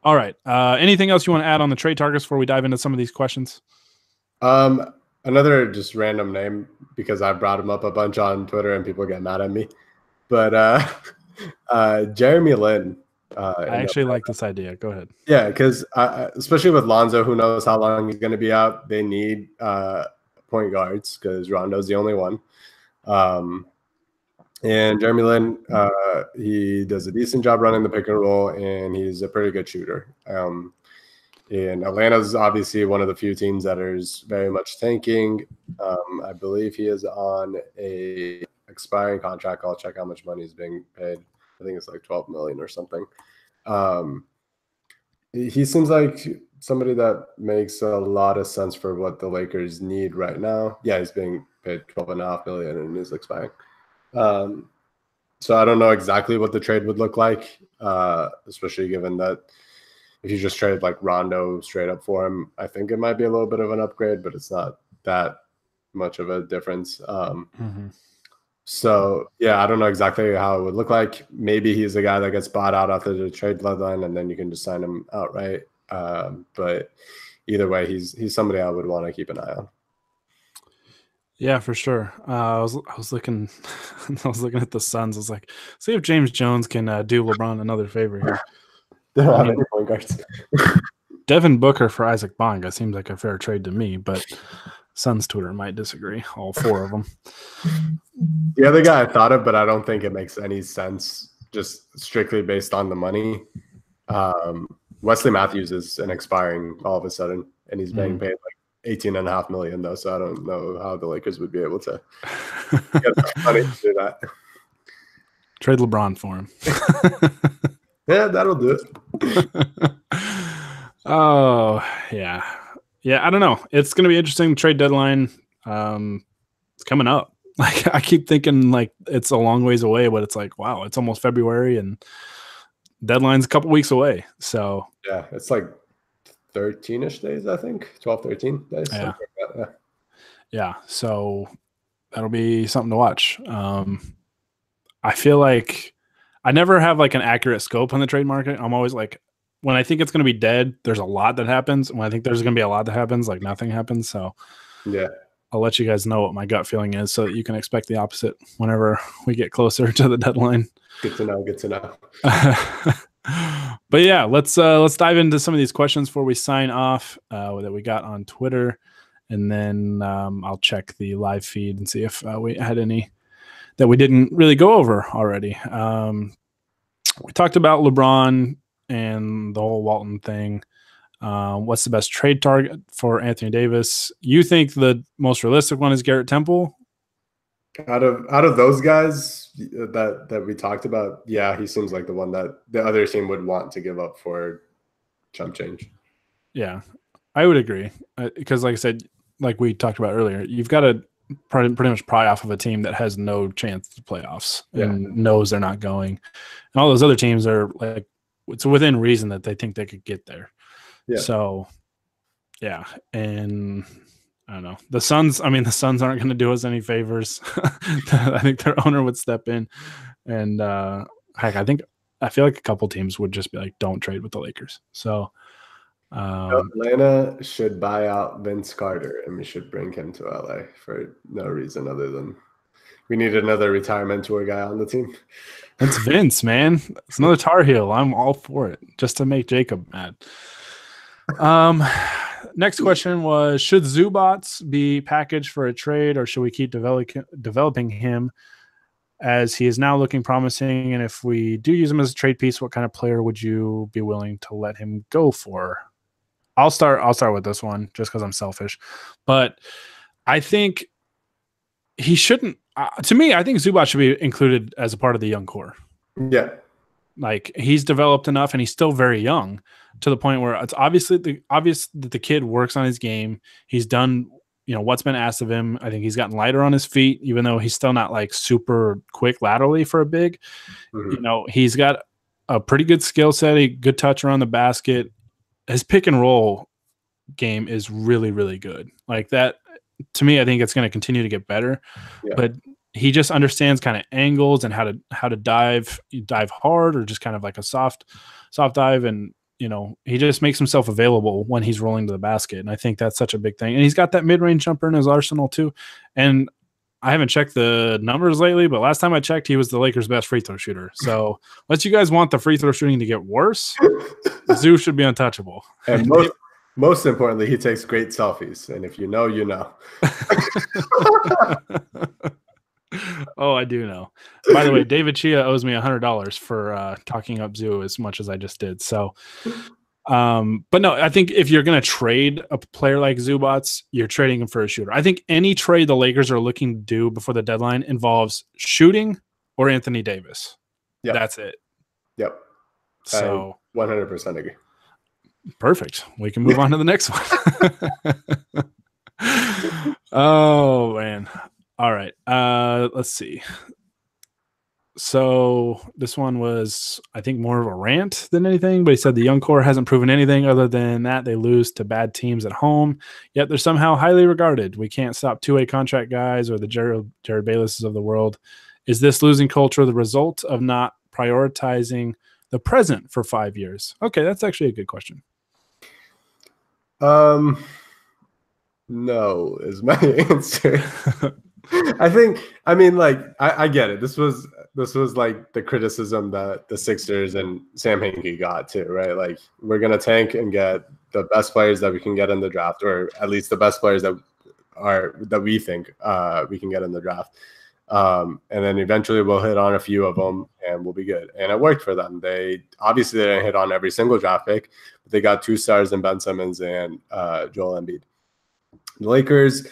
all right. Anything else you want to add on the trade targets before we dive into some of these questions? Another just random name, because I brought him up a bunch on Twitter and people get mad at me. But Jeremy Lin. I actually like this idea. Go ahead. Yeah, because especially with Lonzo, who knows how long he's going to be out. They need point guards because Rondo's the only one. And Jeremy Lin, he does a decent job running the pick and roll, and he's a pretty good shooter. And Atlanta's obviously one of the few teams that is very much tanking. I believe he is on a expiring contract. I'll check how much money is being paid. I think it's like $12 million or something. He seems like somebody that makes a lot of sense for what the Lakers need right now. Yeah, he's being paid $12.5 million and is expiring. So So I don't know exactly what the trade would look like, especially given that if you just traded like Rondo straight up for him, I think it might be a little bit of an upgrade, but it's not that much of a difference. So yeah, I don't know exactly how it would look like. Maybe he's the guy that gets bought out after the trade deadline, and then you can just sign him outright. But either way, he's somebody I would want to keep an eye on. Yeah, for sure. I was looking at the Suns. I was like, see if James Jones can do LeBron another favor here. They don't have any point guards. Devin Booker for Isaac Bonga seems like a fair trade to me, but Suns Twitter might disagree. All four of them. The other guy I thought of, but I don't think it makes any sense just strictly based on the money. Wesley Matthews is an expiring all of a sudden, and he's being paid like $18.5 million though. So I don't know how the Lakers would be able to get the money to do that. Trade LeBron for him. Yeah, that'll do it. Oh yeah. I don't know. It's going to be interesting. Trade deadline. It's coming up. Like I keep thinking like it's a long ways away, but it's like, wow, it's almost February and deadline's a couple weeks away. So yeah, it's like 13-ish days, I think 12, 13 days. Yeah. Like that, yeah. So that'll be something to watch. I feel like I never have like an accurate scope on the trade market. I'm always like, when I think it's going to be dead, there's a lot that happens. When I think there's going to be a lot that happens, like nothing happens. So yeah, I'll let you guys know what my gut feeling is so that you can expect the opposite whenever we get closer to the deadline. Good to know. But yeah, let's dive into some of these questions before we sign off that we got on Twitter. And then I'll check the live feed and see if we had any that we didn't really go over already. We talked about LeBron and the whole Walton thing. What's the best trade target for Anthony Davis? You think the most realistic one is Garrett Temple? Out of those guys that we talked about, yeah, he seems like the one that the other team would want to give up for chump change. Yeah, I would agree because, like I said, like we talked about earlier, you've got to pretty much pry off of a team that has no chance to playoffs and knows they're not going, and all those other teams are like, it's within reason that they think they could get there. Yeah. So, yeah, and I don't know. The Suns aren't going to do us any favors. I think their owner would step in, and heck, I feel like a couple teams would just be like, "Don't trade with the Lakers." So, Atlanta should buy out Vince Carter, and we should bring him to LA for no reason other than we need another retirement tour guy on the team. It's Vince, man. It's another Tar Heel. I'm all for it, just to make Jacob mad. Next question was, should Zubats be packaged for a trade, or should we keep developing him as he is now looking promising? And if we do use him as a trade piece, what kind of player would you be willing to let him go for? I'll start with this one just because I'm selfish, but I think he shouldn't. To me, I think Zubac should be included as a part of the young core. Yeah. Like, he's developed enough and he's still very young to the point where it's obvious that the kid works on his game. He's done, what's been asked of him. I think he's gotten lighter on his feet, even though he's still not like super quick laterally for a big. Mm-hmm. He's got a pretty good skill set, a good touch around the basket. His pick and roll game is really, really good. Like that, to me, I think it's going to continue to get better. Yeah. But he just understands kind of angles and how to dive hard or just kind of like a soft dive. And, he just makes himself available when he's rolling to the basket. And I think that's such a big thing. And he's got that mid-range jumper in his arsenal too. And I haven't checked the numbers lately, but last time I checked, he was the Lakers' best free throw shooter. So unless you guys want the free throw shooting to get worse, Zoo should be untouchable. And most importantly, he takes great selfies. And if you know, you know. Oh, I do know. By the way, David Chia owes me $100 for talking up Zoo as much as I just did. So, but no, I think if you're going to trade a player like Zubats, you're trading him for a shooter. I think any trade the Lakers are looking to do before the deadline involves shooting or Anthony Davis. Yep. That's it. Yep. So I 100% agree. Perfect. We can move on to the next one. Oh, man. All right. Let's see. So this one was, I think, more of a rant than anything, but he said the young core hasn't proven anything other than that they lose to bad teams at home, yet they're somehow highly regarded. We can't stop two-way contract guys or the Jared Baylesses of the world. Is this losing culture the result of not prioritizing the present for 5 years? Okay, that's actually a good question. No is my answer. I mean, like, I get it. This was like the criticism that the Sixers and Sam Hinkie got too, right? Like, we're gonna tank and get the best players that we can get in the draft, or at least the best players that we think we can get in the draft. And then eventually we'll hit on a few of them and we'll be good. And it worked for them. They didn't hit on every single draft pick, but they got 2 stars in Ben Simmons and Joel Embiid. The Lakers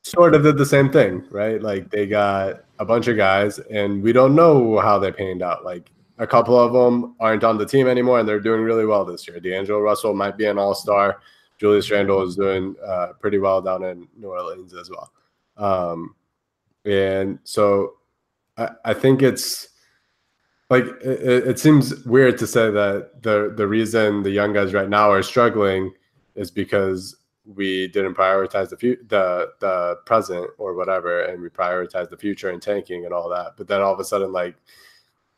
sort of did the same thing, right? Like, they got a bunch of guys and we don't know how they panned out. Like, a couple of them aren't on the team anymore and they're doing really well this year. D'Angelo Russell might be an all-star. Julius Randle is doing pretty well down in New Orleans as well. And so I think it's like, it seems weird to say that the reason the young guys right now are struggling is because we didn't prioritize the present or whatever, and we prioritized the future and tanking and all that. But then all of a sudden, like,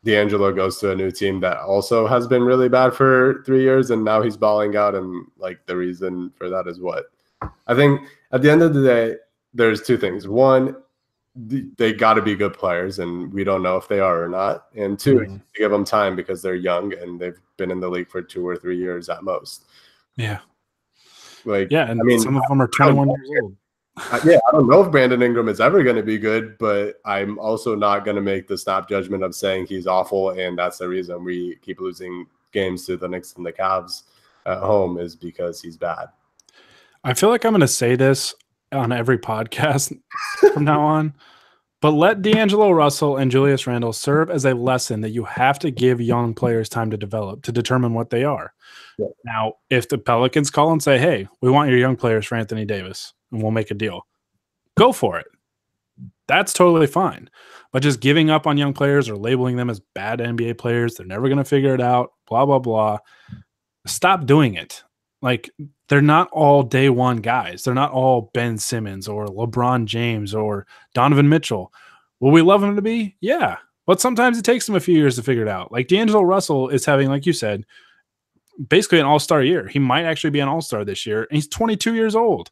D'Angelo goes to a new team that also has been really bad for 3 years, and now he's balling out, and like, the reason for that is what? I think at the end of the day, there's 2 things. One, they got to be good players, and we don't know if they are or not. And 2, give them time because they're young and they've been in the league for 2 or 3 years at most. Yeah. Like, yeah, and I mean, some of them are 21 years old. I don't know if Brandon Ingram is ever going to be good, but I'm also not going to make the snap judgment of saying he's awful, and that's the reason we keep losing games to the Knicks and the Cavs at home, is because he's bad. I feel like I'm going to say this on every podcast from now on, but let D'Angelo Russell and Julius Randle serve as a lesson that you have to give young players time to develop, to determine what they are. Yeah. Now, if the Pelicans call and say, hey, we want your young players for Anthony Davis, and we'll make a deal, go for it. That's totally fine. But just giving up on young players or labeling them as bad NBA players, they're never going to figure it out, blah, blah, blah. Stop doing it. Like, they're not all day one guys. They're not all Ben Simmons or LeBron James or Donovan Mitchell. Will we love them to be? Yeah. But sometimes it takes them a few years to figure it out. Like, D'Angelo Russell is having, like you said, basically an all-star year. He might actually be an all-star this year, and he's 22 years old.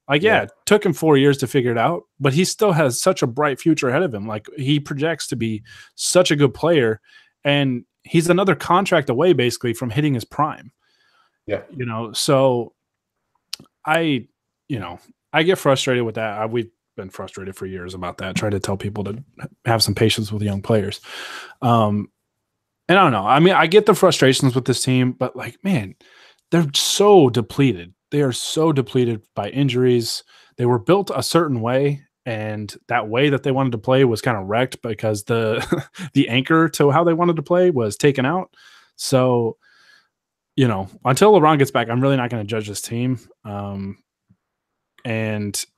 Like, yeah, it took him 4 years to figure it out, but he still has such a bright future ahead of him. Like, he projects to be such a good player, and he's another contract away basically from hitting his prime. Yeah. You know, so I get frustrated with that. We've been frustrated for years about that. Try to tell people to have some patience with young players. And I don't know. I mean, I get the frustrations with this team, but like, man, they're so depleted. They are so depleted by injuries. They were built a certain way, and that way that they wanted to play was kind of wrecked because the anchor to how they wanted to play was taken out. So, you know, until LeBron gets back, I'm really not going to judge this team. And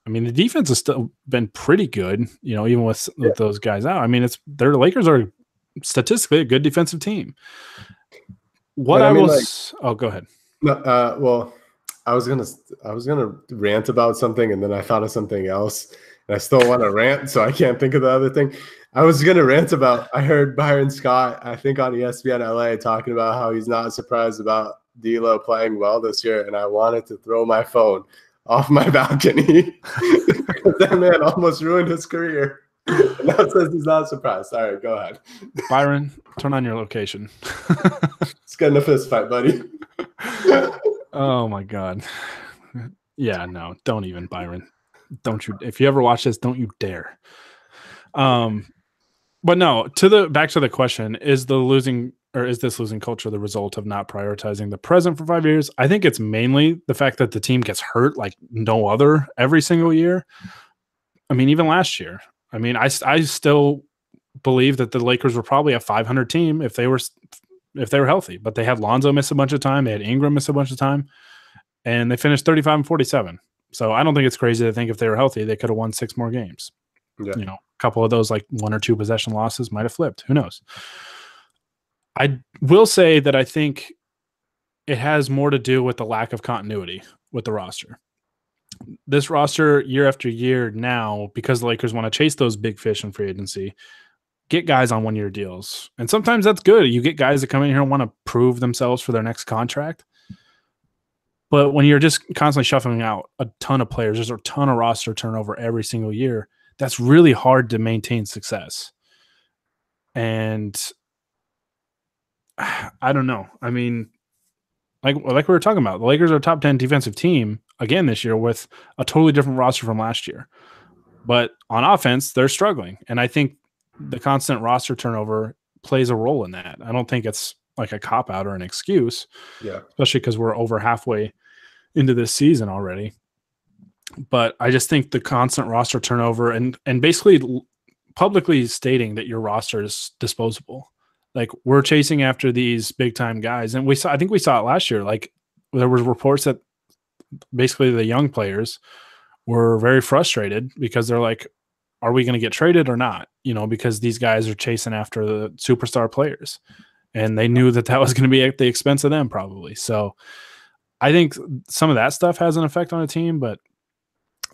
I mean, the defense has still been pretty good, you know, even with those guys out. I mean, the Lakers are statistically a good defensive team. What oh, go ahead. No, well, I was gonna rant about something, and then I thought of something else, and I still want to rant, so I can't think of the other thing. I was gonna rant about. I heard Byron Scott, I think on ESPN LA, talking about how he's not surprised about D'Lo playing well this year, and I wanted to throw my phone off my balcony because that man almost ruined his career. And now says he's not surprised. All right, go ahead. Byron, turn on your location. Let's get in a fist fight, buddy. Oh my God. Yeah, no, don't even, Byron. Don't you, if you ever watch this, don't you dare. But no, back to the question, is this losing culture the result of not prioritizing the present for 5 years? I think it's mainly the fact that the team gets hurt like no other every single year. I mean, even last year. I mean, I still believe that the Lakers were probably a 500 team if they were healthy, but they had Lonzo miss a bunch of time. They had Ingram miss a bunch of time, and they finished 35-47. So I don't think it's crazy to think if they were healthy, they could have won 6 more games. Yeah. A couple of those like 1 or 2 possession losses might have flipped. Who knows? I will say that I think it has more to do with the lack of continuity with the roster. This roster year after year now, because the Lakers want to chase those big fish in free agency, get guys on 1-year deals. And sometimes that's good. You get guys that come in here and want to prove themselves for their next contract. But when you're just constantly shuffling out a ton of players, there's a ton of roster turnover every single year. That's really hard to maintain success. And I don't know. I mean, like we were talking about, the Lakers are a top 10 defensive team again this year with a totally different roster from last year. But on offense, they're struggling. And I think the constant roster turnover plays a role in that. I don't think it's like a cop-out or an excuse, especially because we're over halfway into this season already. But I just think the constant roster turnover and basically publicly stating that your roster is disposable. Like, we're chasing after these big time guys. And I think we saw it last year. Like, there were reports that basically the young players were very frustrated because they're like, are we going to get traded or not? Because these guys are chasing after the superstar players, and they knew that was going to be at the expense of them probably. So I think some of that stuff has an effect on a team, but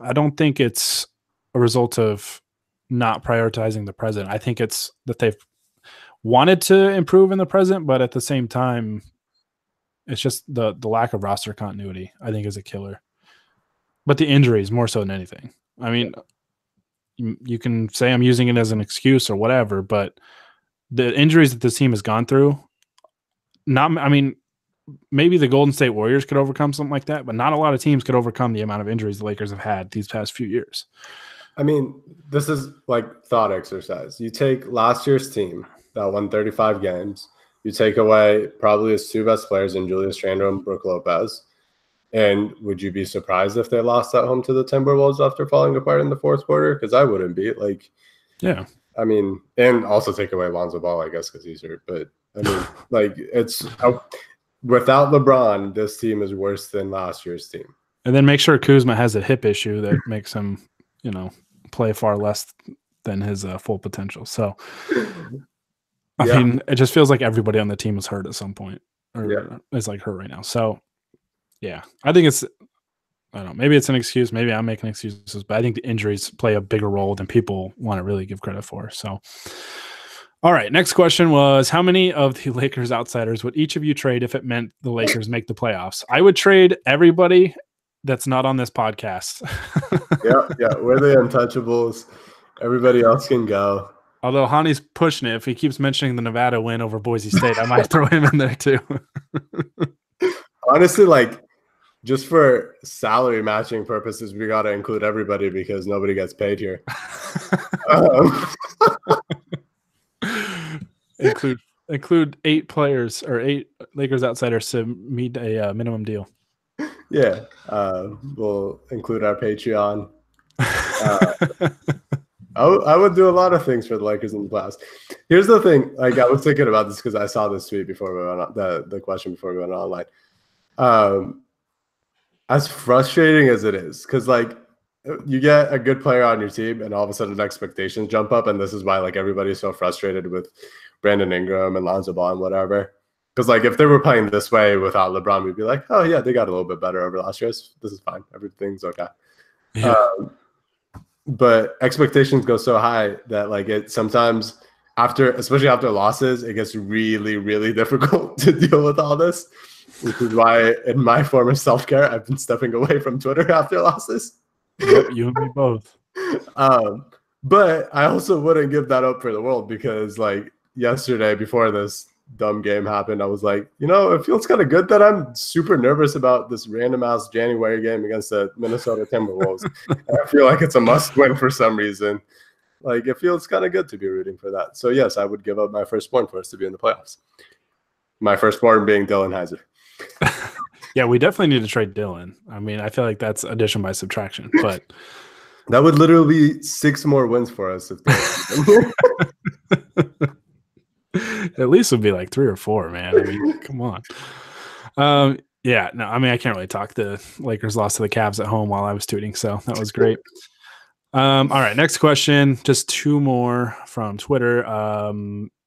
I don't think it's a result of not prioritizing the present. I think it's that they've wanted to improve in the present, but at the same time, it's just the lack of roster continuity, I think, is a killer. But the injuries more so than anything. I mean, you can say I'm using it as an excuse or whatever, but the injuries that this team has gone through, maybe the Golden State Warriors could overcome something like that, but not a lot of teams could overcome the amount of injuries the Lakers have had these past few years. I mean, this is like thought exercise. You take last year's team that won 35 games. You take away probably his 2 best players in Julius Randle and Brook Lopez. And would you be surprised if they lost at home to the Timberwolves after falling apart in the 4th quarter? Because I wouldn't be. Yeah. I mean, and also take away Lonzo Ball, I guess, because he's hurt. But I mean, it's without LeBron, this team is worse than last year's team. And then make sure Kuzma has a hip issue that makes him, play far less than his full potential. So, I mean, it just feels like everybody on the team was hurt at some point, or is like hurt right now. So, yeah, I think I don't know, maybe it's an excuse. Maybe I'm making excuses, but I think the injuries play a bigger role than people want to really give credit for. So, all right, next question was, how many of the Lakers outsiders would each of you trade if it meant the Lakers make the playoffs? I would trade everybody that's not on this podcast. yeah, we're the untouchables. Everybody else can go. Although Hani's pushing it. If he keeps mentioning the Nevada win over Boise State, I might throw him in there too. Honestly, just for salary matching purposes, we got to include everybody because nobody gets paid here. Include 8 players or 8 Lakers outsiders to meet a minimum deal. Yeah, we'll include our Patreon. I would do a lot of things for the Lakers in the playoffs. Here's the thing: I was thinking about this because I saw this tweet before we went on, the question before we went online. As frustrating as it is, because you get a good player on your team, and all of a sudden expectations jump up, and this is why everybody's so frustrated with Brandon Ingram and Lonzo Ball and whatever. Because if they were playing this way without LeBron, we'd be like, oh yeah, they got a little bit better over last year. This is fine. Everything's okay. Yeah. But expectations go so high that it sometimes especially after losses, it gets really, really difficult to deal with all this, which is why in my form of self-care, I've been stepping away from Twitter after losses. Yep, you and me both. But I also wouldn't give that up for the world because yesterday before this dumb game happened, I was like, it feels kind of good that I'm super nervous about this random ass January game against the Minnesota Timberwolves. I feel like it's a must win for some reason. It feels kind of good to be rooting for that. So yes, I would give up my firstborn for us to be in the playoffs. My firstborn being Dylan Heiser. Yeah, we definitely need to trade Dylan. I mean, I feel like that's addition by subtraction, but that would literally be 6 more wins for us. At least it would be 3 or 4, man. I mean, come on. Yeah, no, I mean, I can't really talk. The Lakers lost to the Cavs at home while I was tweeting, so that was great. All right, next question. Just two more from Twitter.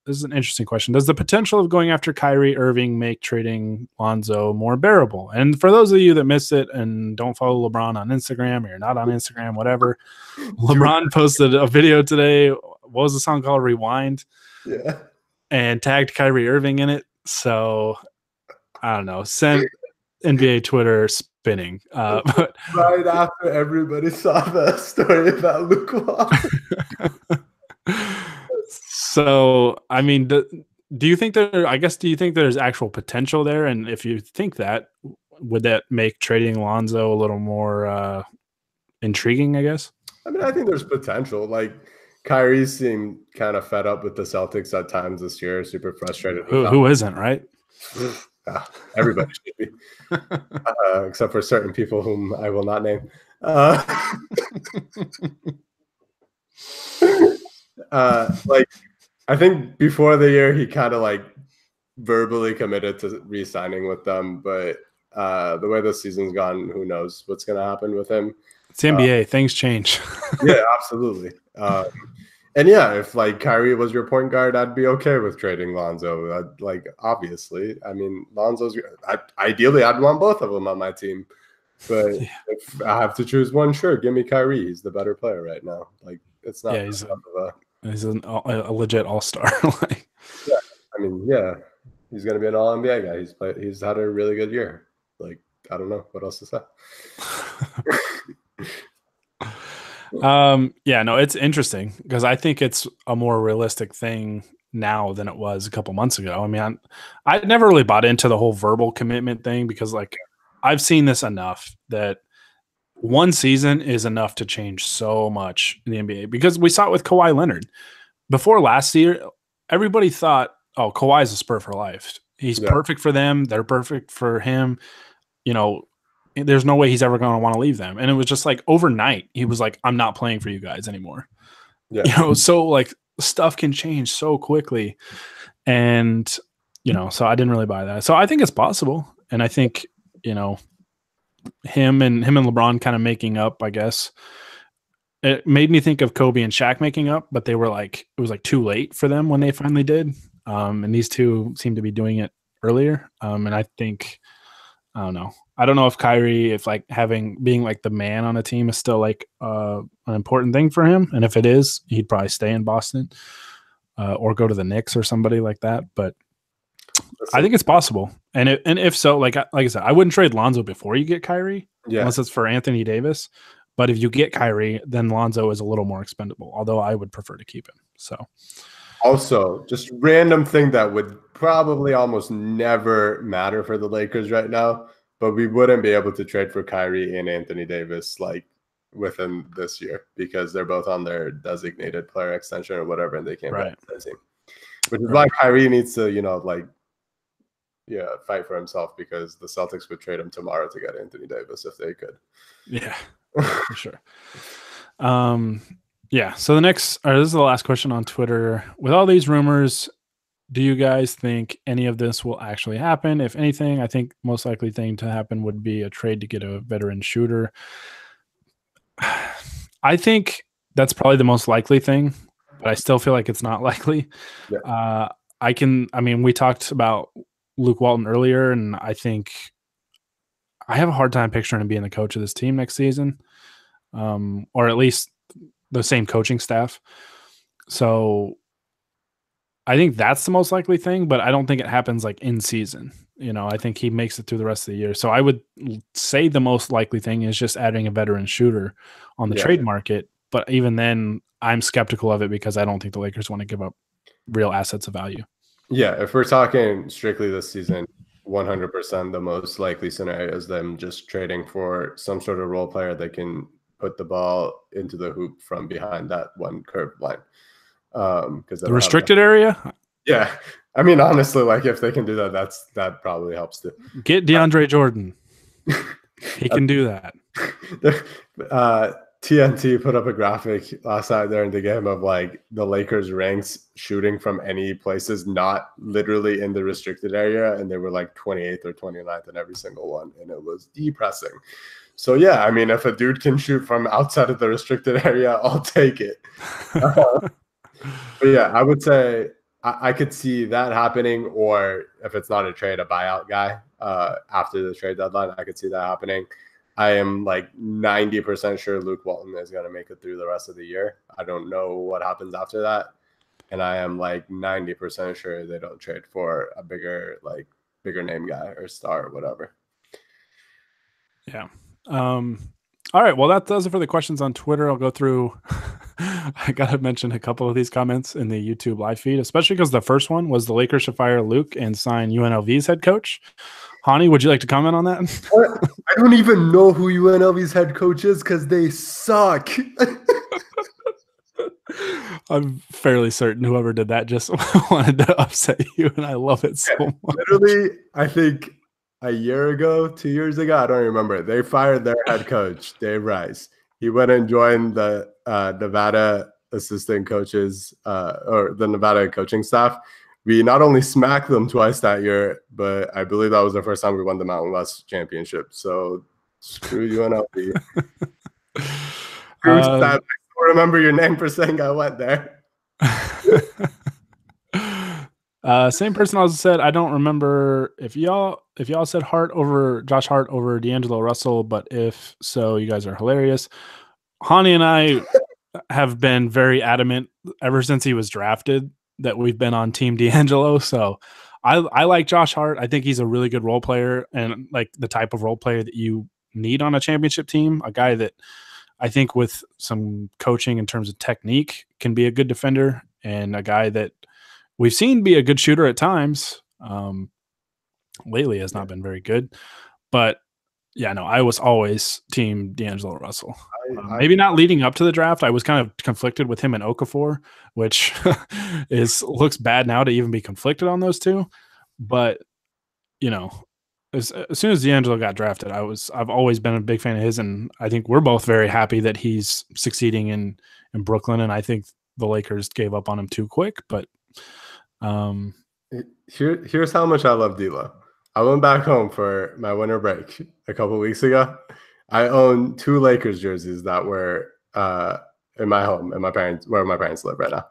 This is an interesting question. Does the potential of going after Kyrie Irving make trading Lonzo more bearable? And for those of you that missed it and don't follow LeBron on Instagram, or you're not on Instagram, whatever, LeBron posted a video today. What was the song called? Rewind. Yeah. And tagged Kyrie Irving in it. So I don't know. Sent NBA Twitter spinning. But right after everybody saw the story about Luke Walton. So, I mean, do you think do you think there's actual potential there? And if you think that, would that make trading Lonzo a little more intriguing, I guess? I mean, I think there's potential. Like, Kyrie seemed kind of fed up with the Celtics at times this year, super frustrated. Who isn't, right? Everybody should be, except for certain people whom I will not name. Like, I think before the year he kind of like verbally committed to re-signing with them, but the way the season's gone, who knows what's going to happen with him. It's NBA, things change. Yeah, absolutely. And yeah, if like Kyrie was your point guard, I'd be okay with trading Lonzo. Like, obviously, I mean, ideally I'd want both of them on my team, but if I have to choose one, sure, give me Kyrie. He's the better player right now. Like, it's not. Yeah, he's a legit all-star. Like, yeah, I mean, yeah, he's gonna be an all-NBA guy. He's had a really good year. Like, I don't know what else to say. Yeah, no, it's interesting because I think it's a more realistic thing now than it was a couple months ago. I mean, I never really bought into the whole verbal commitment thing because, like, I've seen this enough that one season is enough to change so much in the NBA because we saw it with Kawhi Leonard. Before last year, everybody thought, oh, Kawhi's a Spur for life. He's perfect for them. They're perfect for him. You know, there's no way he's ever going to want to leave them. And it was just like overnight, he was like, I'm not playing for you guys anymore. Yeah. You know, so like stuff can change so quickly. And, you know, so I didn't really buy that. So I think it's possible. And I think, you know, him and LeBron kind of making up, I guess. It made me think of Kobe and Shaq making up, but they were like, it was like too late for them when they finally did. And these two seem to be doing it earlier. And I think, I don't know. I don't know if Kyrie, if like being like the man on a team is still like an important thing for him. And if it is, he'd probably stay in Boston or go to the Knicks or somebody like that. But I think it's possible. And if so, like I said, I wouldn't trade Lonzo before you get Kyrie, unless it's for Anthony Davis. But if you get Kyrie, then Lonzo is a little more expendable, although I would prefer to keep him. So, also, just random thing that would probably almost never matter for the Lakers right now, but we wouldn't be able to trade for Kyrie and Anthony Davis like within this year because they're both on their designated player extension or whatever, and they can't play their team. Which is why Kyrie needs to, you know, like, fight for himself because the Celtics would trade him tomorrow to get Anthony Davis if they could. Yeah, for sure. Yeah. So this is the last question on Twitter. With all these rumors, do you guys think any of this will actually happen? If anything, I think most likely thing to happen would be a trade to get a veteran shooter. I think that's probably the most likely thing, but I still feel like it's not likely. Yeah. We talked about Luke Walton earlier, and I think I have a hard time picturing him being the coach of this team next season, or at least the same coaching staff. So I think that's the most likely thing, but I don't think it happens like in season. You know, I think he makes it through the rest of the year. So I would say the most likely thing is just adding a veteran shooter on the trade market. But even then, I'm skeptical of it because I don't think the Lakers want to give up real assets of value. Yeah, if we're talking strictly this season, 100% the most likely scenario is them just trading for some sort of role player that can put the ball into the hoop from behind that one curved line. Because the restricted area? Yeah. I mean, honestly, like if they can do that, that probably helps too. Get DeAndre Jordan. He can do that. TNT put up a graphic last night during the game of like the Lakers ranks shooting from any places not literally in the restricted area, and they were like 28th or 29th in every single one, and it was depressing. So yeah, I mean, if a dude can shoot from outside of the restricted area, I'll take it. But yeah, I would say I could see that happening, or if it's not a trade, a buyout guy after the trade deadline, I could see that happening. I am like 90% sure Luke Walton is going to make it through the rest of the year. I don't know what happens after that. And I am like 90% sure they don't trade for a bigger name guy or star or whatever. Yeah. All right. Well, that does it for the questions on Twitter. I'll go through. I got to mention a couple of these comments in the YouTube live feed, especially because the first one was the Lakers should fire Luke and sign UNLV's head coach. Honi, would you like to comment on that? I don't even know who UNLV's head coach is because they suck. I'm fairly certain whoever did that just wanted to upset you, and I love it so much. Literally, I think a year ago, 2 years ago, I don't remember. They fired their head coach, Dave Rice. He went and joined the Nevada assistant coaches or the Nevada coaching staff. We not only smacked them twice that year, but I believe that was the first time we won the Mountain West championship. So screw UNLV. I don't remember your name for saying I went there. Same person also said, I don't remember if y'all said Josh Hart over D'Angelo Russell, but if so, you guys are hilarious. Honi and I have been very adamant ever since he was drafted that we've been on Team D'Angelo. So I like Josh Hart. I think he's a really good role player and like the type of role player that you need on a championship team. A guy that I think with some coaching in terms of technique can be a good defender, and a guy that we've seen be a good shooter at times. Lately has not been very good, but yeah, no, I was always Team D'Angelo Russell. Maybe not leading up to the draft. I was kind of conflicted with him and Okafor, which looks bad now to even be conflicted on those two. But you know, as soon as D'Angelo got drafted, I've always been a big fan of his, and I think we're both very happy that he's succeeding in Brooklyn. And I think the Lakers gave up on him too quick. But here's how much I love D'Lo. I went back home for my winter break a couple of weeks ago. I own 2 Lakers jerseys that were in my home, and where my parents live right now.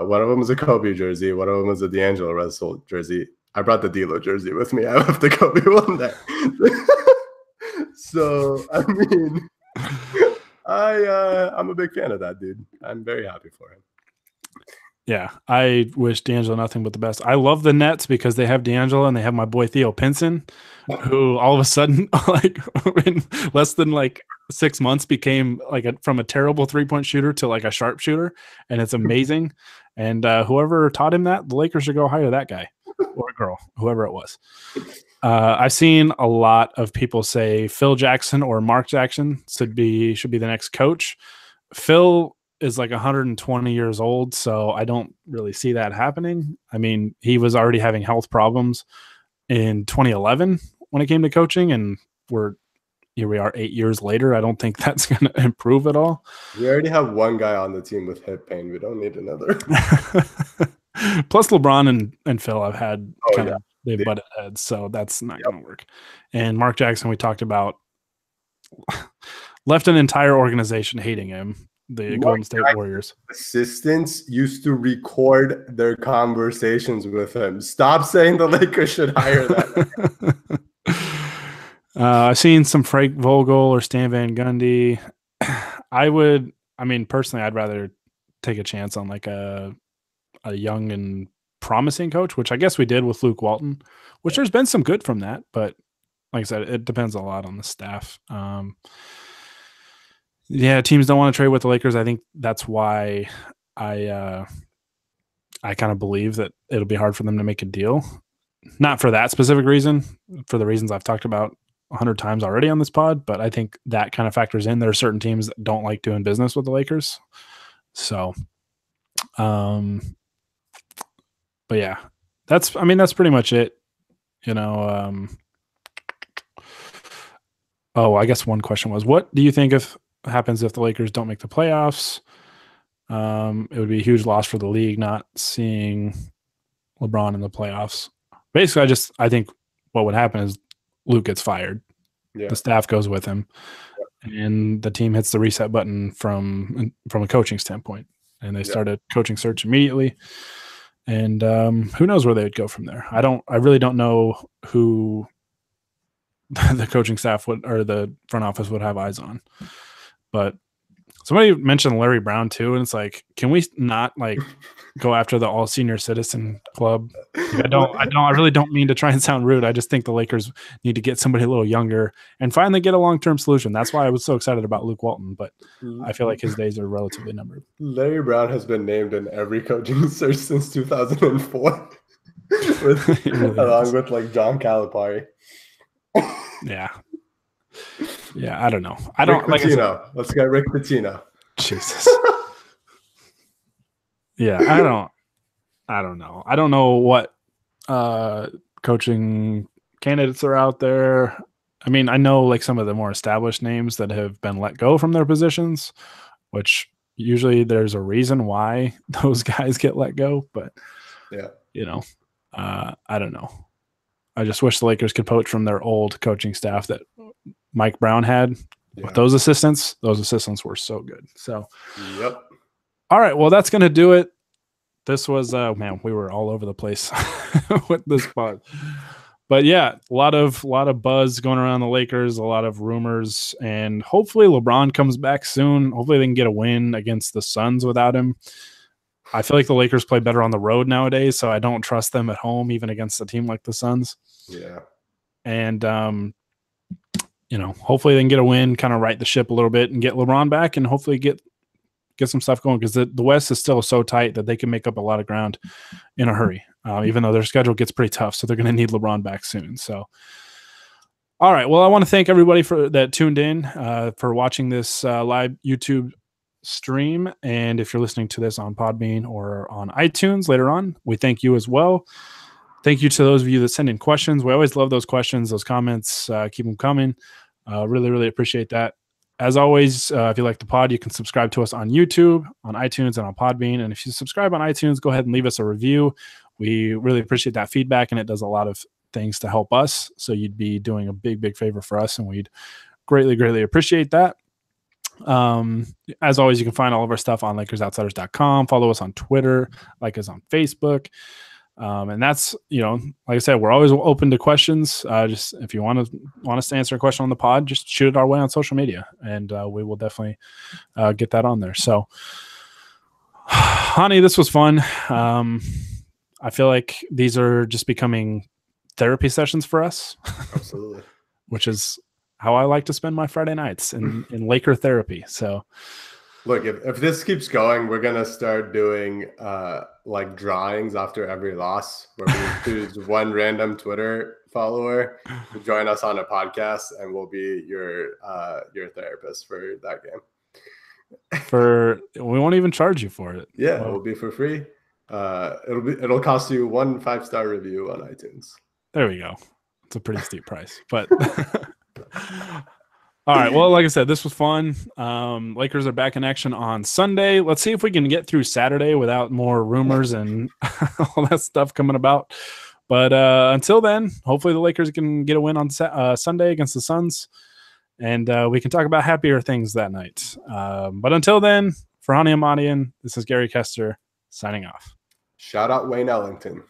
One of them was a Kobe jersey. One of them was a D'Angelo Russell jersey. I brought the D'Lo jersey with me. I left the Kobe one there. So I mean, I'm a big fan of that dude. I'm very happy for him. Yeah, I wish D'Angelo nothing but the best. I love the Nets because they have D'Angelo and they have my boy Theo Pinson, who all of a sudden, like in less than like 6 months, became like from a terrible 3-point shooter to like a sharp shooter, and it's amazing. And whoever taught him that, the Lakers should go hire that guy or girl, whoever it was. I've seen a lot of people say Phil Jackson or Mark Jackson should be the next coach. Phil is like 120 years old, so I don't really see that happening. I mean, he was already having health problems in 2011 when it came to coaching, and here we are 8 years later. I don't think that's going to improve at all. We already have one guy on the team with hip pain. We don't need another. Plus LeBron and Phil have had they've butted heads, so that's not going to work. And Mark Jackson, we talked about, left an entire organization hating him. The Golden State Warriors assistants used to record their conversations with him. Stop saying the Lakers should hire that. I've seen some Frank Vogel or Stan Van Gundy. Personally, I'd rather take a chance on like a young and promising coach, which I guess we did with Luke Walton, which there's been some good from that. But like I said, it depends a lot on the staff. Yeah, teams don't want to trade with the Lakers. I think that's why I kind of believe that it'll be hard for them to make a deal. Not for that specific reason, for the reasons I've talked about 100 times already on this pod, but I think that kind of factors in. There are certain teams that don't like doing business with the Lakers. So, but yeah, that's pretty much it. I guess one question was, what do you think of happens if the Lakers don't make the playoffs. It would be a huge loss for the league not seeing LeBron in the playoffs. Basically, I think what would happen is Luke gets fired. Yeah. The staff goes with him, and the team hits the reset button from a coaching standpoint, and they start a coaching search immediately. And who knows where they would go from there? I really don't know who the coaching staff would or the front office would have eyes on. But somebody mentioned Larry Brown too, and it's like, can we not like go after the all senior citizen club? Like, I really don't mean to try and sound rude. I just think the Lakers need to get somebody a little younger and finally get a long-term solution. That's why I was so excited about Luke Walton, but I feel like his days are relatively numbered. Larry Brown has been named in every coaching search since 2004, along with like John Calipari. Yeah. I don't know. Let's get Rick Pitino. Jesus. Yeah, I don't know. I don't know what coaching candidates are out there. I mean, I know like some of the more established names that have been let go from their positions, which usually there's a reason why those guys get let go. But I don't know. I just wish the Lakers could poach from their old coaching staff that Mike Brown had with those assistants. Those assistants were so good. So, all right. Well, that's going to do it. This was, man, we were all over the place with this pod. But yeah, a lot of buzz going around the Lakers, a lot of rumors, and hopefully LeBron comes back soon. Hopefully they can get a win against the Suns without him. I feel like the Lakers play better on the road nowadays, so I don't trust them at home, even against a team like the Suns. Yeah. And, hopefully they can get a win, kind of right the ship a little bit and get LeBron back and hopefully get some stuff going, because the West is still so tight that they can make up a lot of ground in a hurry, even though their schedule gets pretty tough. So they're going to need LeBron back soon. So, all right. Well, I want to thank everybody that tuned in for watching this live YouTube stream. And if you're listening to this on Podbean or on iTunes later on, we thank you as well. Thank you to those of you that send in questions. We always love those questions, those comments. Keep them coming. Really, really appreciate that. As always, if you like the pod, you can subscribe to us on YouTube, on iTunes, and on Podbean. And if you subscribe on iTunes, go ahead and leave us a review. We really appreciate that feedback, and it does a lot of things to help us. So you'd be doing a big, big favor for us, and we'd greatly, greatly appreciate that. As always, you can find all of our stuff on LakersOutsiders.com. Follow us on Twitter, like us on Facebook. And that's, like I said, we're always open to questions. Just if you want us to answer a question on the pod, just shoot it our way on social media, and we will definitely get that on there. So, Honi, this was fun. I feel like these are just becoming therapy sessions for us. Absolutely. Which is how I like to spend my Friday nights in Laker therapy. So, look, if this keeps going, we're going to start doing like drawings after every loss, where we choose one random Twitter follower to join us on a podcast, and we'll be your therapist for that game. We won't even charge you for it. Yeah, it will be for free. It'll cost you 1 5-star review on iTunes. There we go. It's a pretty steep price, but all right. Well, like I said, this was fun. Lakers are back in action on Sunday. Let's see if we can get through Saturday without more rumors and all that stuff coming about. But until then, hopefully the Lakers can get a win on Sunday against the Suns, and we can talk about happier things that night. But until then, for Honi Ahmadian, this is Gary Kester signing off. Shout out Wayne Ellington.